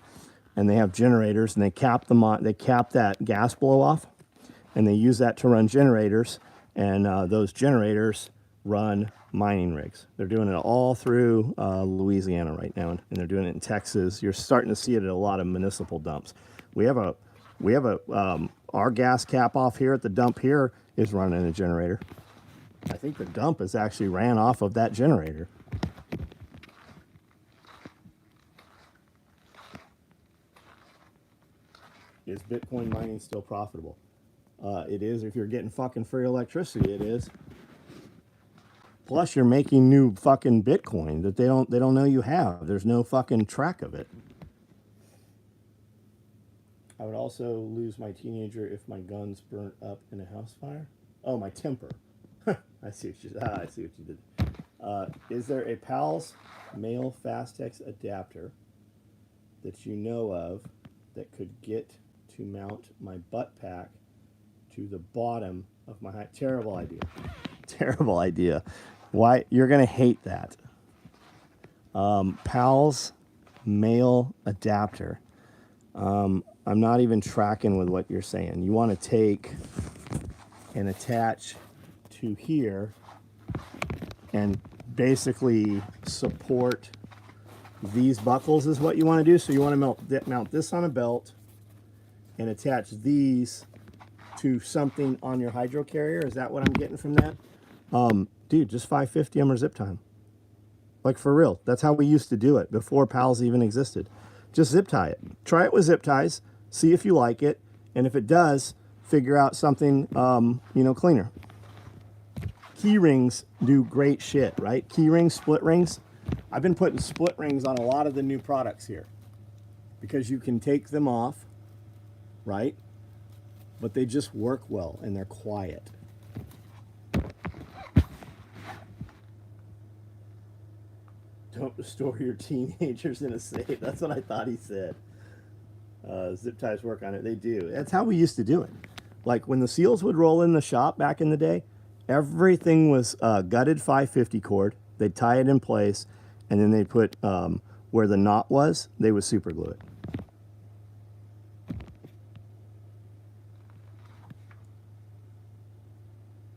And they have generators, and they cap that gas blow off, and they use that to run generators. And those generators run mining rigs. They're doing it all through Louisiana right now, and they're doing it in Texas. You're starting to see it at a lot of municipal dumps. We have our gas cap off here at the dump here is running a generator. I think the dump is actually ran off of that generator. Is Bitcoin mining still profitable? It is if you're getting fucking free electricity, it is. Plus you're making new fucking Bitcoin that they don't know you have. There's no fucking track of it. I would also lose my teenager if my guns burnt up in a house fire. Oh, my temper. I see what you did. Is there a PALS male Fastex adapter that you know of that could get to mount my butt pack to the bottom of my height? Terrible idea. Terrible idea. Why? You're going to hate that. PALS male adapter. I'm not even tracking with what you're saying. You want to take and attach to here and basically support these buckles is what you want to do. So you want to mount this on a belt and attach these to something on your hydro carrier. Is that what I'm getting from that? Dude, just 550 zip time. Like for real. That's how we used to do it before PALS even existed. Just zip tie it. Try it with zip ties. See if you like it. And if it does, figure out something, cleaner. Key rings do great shit, right? Key rings, split rings. I've been putting split rings on a lot of the new products here because you can take them off, right? But they just work well and they're quiet. Don't store your teenagers in a safe. That's what I thought he said. Zip ties work on it. They do. That's how we used to do it. Like when the seals would roll in the shop back in the day, everything was gutted 550 cord. They'd tie it in place, and then they'd put where the knot was, they would super glue it.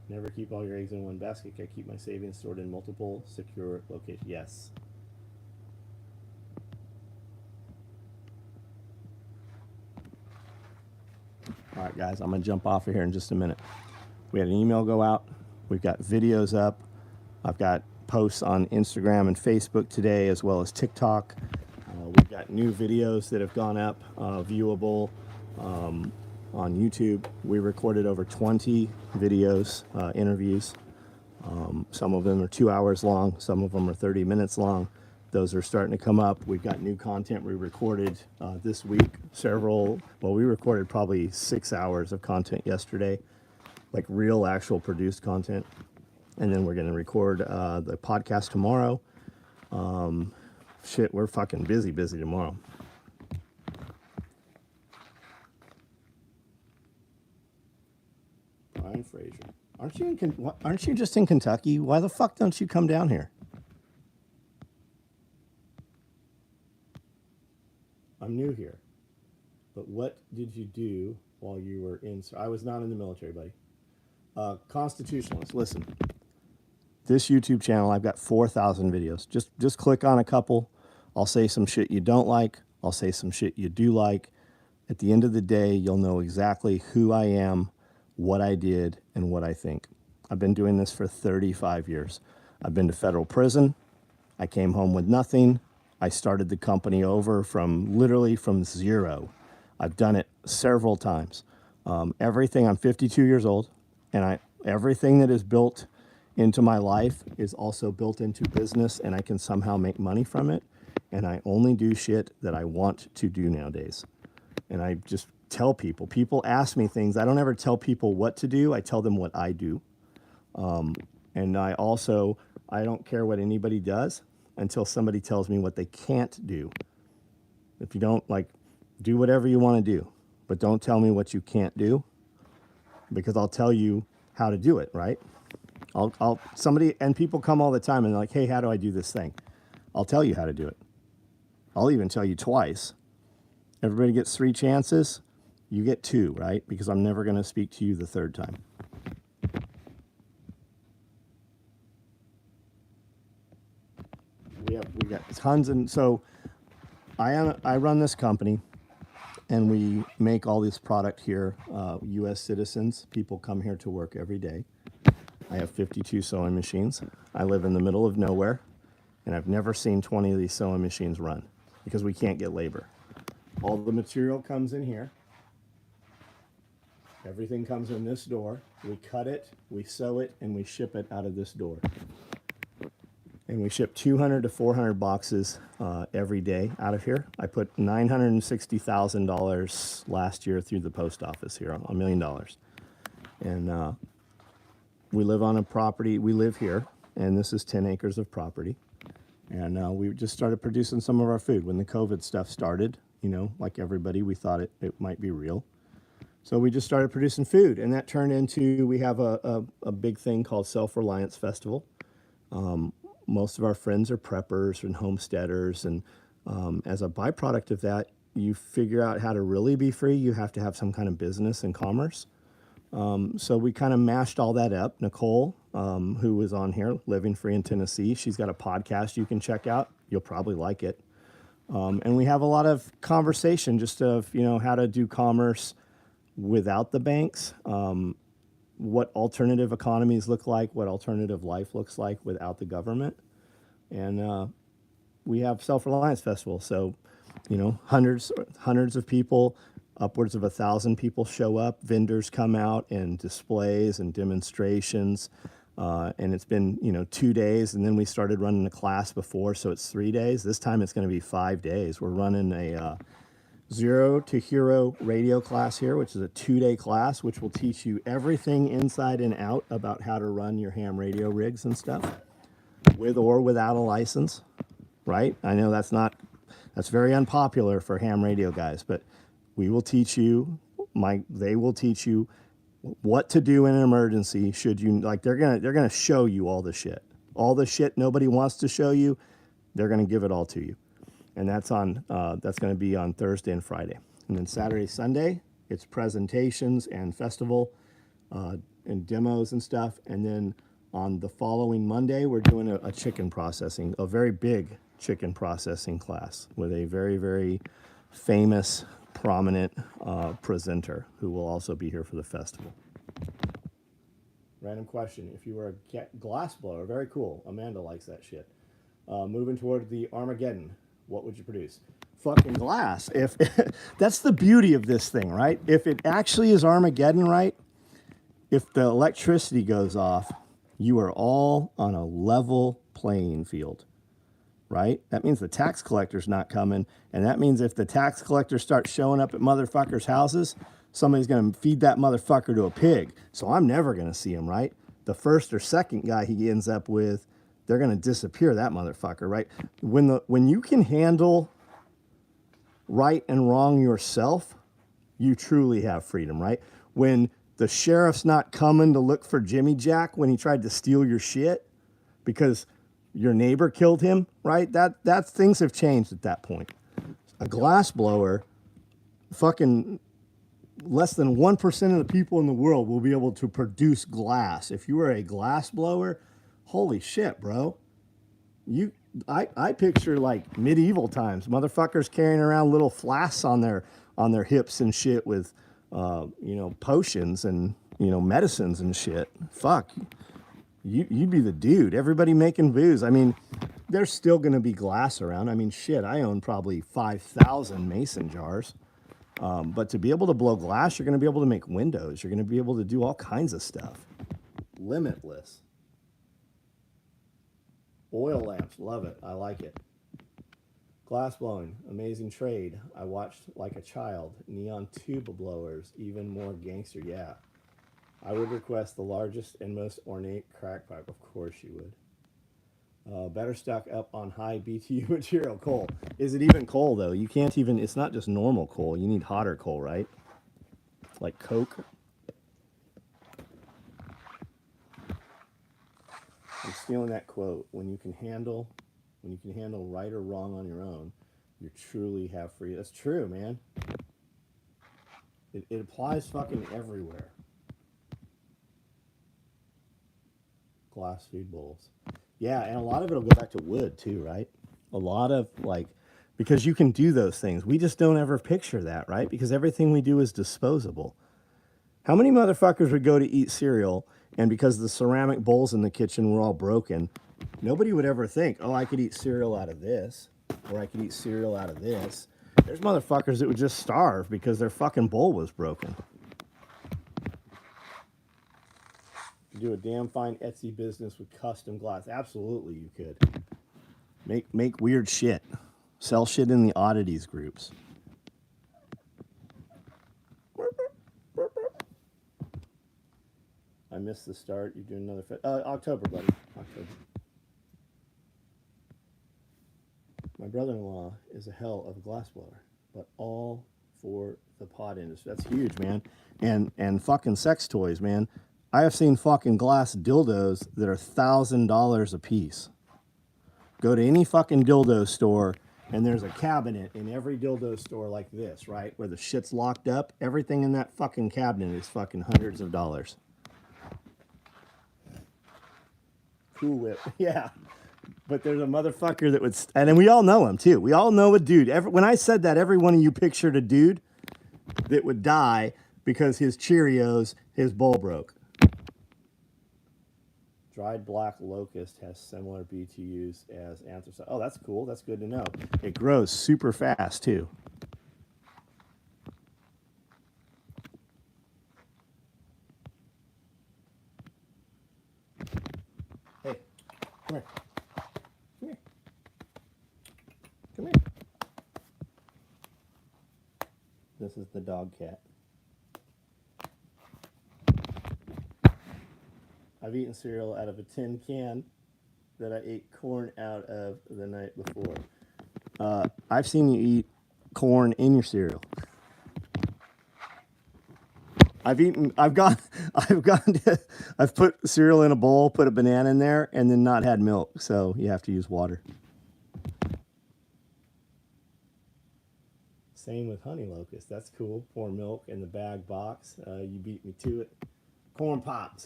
Never keep all your eggs in one basket. I keep my savings stored in multiple secure locations. Yes. All right, guys, I'm going to jump off of here in just a minute. We had an email go out. We've got videos up. I've got posts on Instagram and Facebook today, as well as TikTok. We've got new videos that have gone up, viewable on YouTube. We recorded over 20 videos, interviews. Some of them are 2 hours long. Some of them are 30 minutes long. Those are starting to come up. We've got new content we recorded this week. We recorded probably 6 hours of content yesterday, like real, actual produced content. And then we're going to record the podcast tomorrow. We're fucking busy tomorrow. Brian Fraser. Aren't you just in Kentucky? Why the fuck don't you come down here? I'm new here. But what did you do while you were in? I was not in the military, buddy. Constitutionalist, listen. This YouTube channel, I've got 4,000 videos. Just click on a couple. I'll say some shit you don't like. I'll say some shit you do like. At the end of the day, you'll know exactly who I am, what I did, and what I think. I've been doing this for 35 years. I've been to federal prison. I came home with nothing. I started the company over literally from zero. I've done it several times. I'm 52 years old, and everything that is built into my life is also built into business, and I can somehow make money from it. And I only do shit that I want to do nowadays. And I just tell people ask me things. I don't ever tell people what to do. I tell them what I do. And I don't care what anybody does until somebody tells me what they can't do. If you don't do whatever you want to do, but don't tell me what you can't do, because I'll tell you how to do it, right? People come all the time and they're like, hey, how do I do this thing? I'll tell you how to do it. I'll even tell you twice. Everybody gets 3 chances. You get 2, right? Because I'm never going to speak to you the third time. we got tons, and so I run this company, and we make all this product here. U.S. citizens, people come here to work every day. I have 52 sewing machines. I live in the middle of nowhere, and I've never seen 20 of these sewing machines run because we can't get labor. All the material comes in here. Everything comes in this door. We cut it, we sew it, and we ship it out of this door. And we ship 200 to 400 boxes every day out of here. I put $960,000 last year through the post office here, $1 million. And we live on a property, we live here, and this is 10 acres of property. And we just started producing some of our food. When the COVID stuff started, you know, like everybody, we thought it might be real. So we just started producing food, and that turned into, we have a big thing called Self-Reliance Festival. Most of our friends are preppers and homesteaders, and as a byproduct of that, you figure out how to really be free. You have to have some kind of business and commerce. So we kind of mashed all that up. Nicole, who was on here, Living Free in Tennessee, she's got a podcast you can check out. You'll probably like it. And we have a lot of conversation just of, you know, how to do commerce without the banks, what alternative economies look like, what alternative life looks like without the government. And we have Self-Reliance Festival. So, you know, hundreds of people, upwards of 1,000 people show up. Vendors come out and displays and demonstrations. And it's been, you know, 2 days. And then we started running a class before, so it's 3 days. This time it's going to be 5 days. We're running a Zero to Hero radio class here, which is a 2-day class, which will teach you everything inside and out about how to run your ham radio rigs and stuff, with or without a license, right? I know that's very unpopular for ham radio guys, but we will teach you, they will teach you what to do in an emergency should you, like, they're gonna show you all the shit nobody wants to show you. They're gonna give it all to you. And that's going to be on Thursday and Friday. And then Saturday, Sunday, it's presentations and festival and demos and stuff. And then on the following Monday, we're doing a chicken processing, a very big chicken processing class with a very, very famous, prominent presenter who will also be here for the festival. Random question. If you were a glass blower, very cool. Amanda likes that shit. Moving toward the Armageddon. What would you produce? Fucking glass. If that's the beauty of this thing, right? If it actually is Armageddon, right? If the electricity goes off, you are all on a level playing field, right? That means the tax collector's not coming, and that means if the tax collector starts showing up at motherfuckers' houses, somebody's going to feed that motherfucker to a pig. So I'm never going to see him, right? The first or second guy he ends up with, they're going to disappear that motherfucker, right? When you can handle right and wrong yourself, you truly have freedom, right? When the sheriff's not coming to look for Jimmy Jack when he tried to steal your shit because your neighbor killed him, right? That's things have changed at that point. A glass blower, fucking less than 1% of the people in the world will be able to produce glass. If you are a glass blower, holy shit, bro. I picture like medieval times, motherfuckers carrying around little flasks on their hips and shit with, you know, potions and, you know, medicines and shit. Fuck, you'd be the dude. Everybody making booze. I mean, there's still going to be glass around. I mean, shit, I own probably 5,000 mason jars. But to be able to blow glass, you're going to be able to make windows. You're going to be able to do all kinds of stuff. Limitless. Oil lamps, love it. I like it. Glass blowing, amazing trade. I watched like a child. Neon tube blowers, even more gangster. Yeah. I would request the largest and most ornate crack pipe. Of course you would. Better stock up on high BTU material coal. Is it even coal though? You can't even, it's not just normal coal. You need hotter coal, right? Like coke. I'm stealing that quote. When you can handle right or wrong on your own, you truly have free. That's true, man. It applies fucking everywhere. Glass food bowls. Yeah, and a lot of it'll go back to wood too, right? A lot of like, because you can do those things. We just don't ever picture that, right? Because everything we do is disposable. How many motherfuckers would go to eat cereal and because the ceramic bowls in the kitchen were all broken, nobody would ever think, oh, I could eat cereal out of this, or I could eat cereal out of this. There's motherfuckers that would just starve because their fucking bowl was broken. Do a damn fine Etsy business with custom glass. Absolutely, you could. Make weird shit. Sell shit in the oddities groups. I missed the start. You're doing another October, buddy. October. My brother-in-law is a hell of a glassblower, but all for the pot industry. That's huge, man. And fucking sex toys, man. I have seen fucking glass dildos that are $1,000 a piece. Go to any fucking dildo store, and there's a cabinet in every dildo store like this, right? Where the shit's locked up. Everything in that fucking cabinet is fucking hundreds of dollars. Cool Whip. Yeah. But there's a motherfucker that would, and then we all know him too. We all know a dude. When I said that, every one of you pictured a dude that would die because his Cheerios, his bowl broke. Dried black locust has similar BTUs as anthracite. Oh, that's cool. That's good to know. It grows super fast too. Hey, come here. Come here. Come here. This is the dog cat. I've eaten cereal out of a tin can that I ate corn out of the night before. I've seen you eat corn in your cereal. I've put cereal in a bowl, put a banana in there, and then not had milk, so you have to use water. Same with honey locust. That's cool. Pour milk in the bag box. You beat me to it. Corn pops.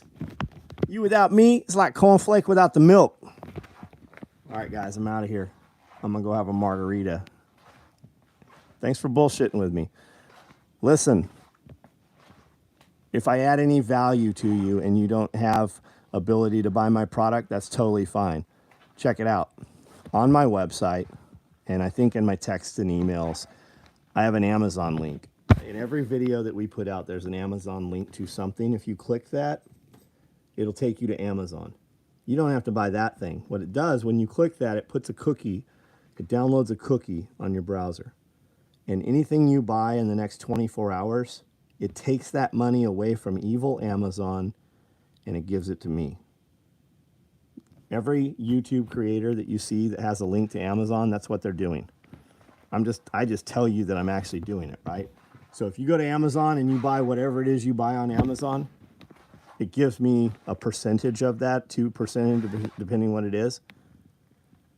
You without me, it's like cornflake without the milk. All right, guys, I'm out of here. I'm going to go have a margarita. Thanks for bullshitting with me. Listen, if I add any value to you and you don't have ability to buy my product, that's totally fine. Check it out. On my website, and I think in my texts and emails, I have an Amazon link. In every video that we put out, there's an Amazon link to something. If you click that, it'll take you to Amazon. You don't have to buy that thing. What it does, when you click that, it puts a cookie, it downloads a cookie on your browser. And anything you buy in the next 24 hours, it takes that money away from evil Amazon and it gives it to me. Every YouTube creator that you see that has a link to Amazon, that's what they're doing. I just tell you that I'm actually doing it, right? So if you go to Amazon and you buy whatever it is you buy on Amazon, it gives me a percentage of that, 2%, depending what it is.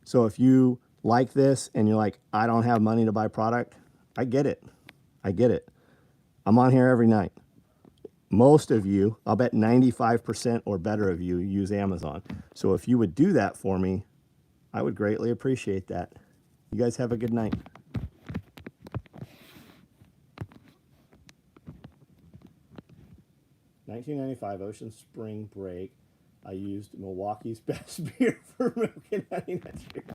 So if you like this and you're like, I don't have money to buy product, I get it. I get it. I'm on here every night. Most of you, I'll bet 95% or better of you use Amazon. So if you would do that for me, I would greatly appreciate that. You guys have a good night. $19.95 Ocean Spring Break. I used Milwaukee's best beer for milk and honey next year.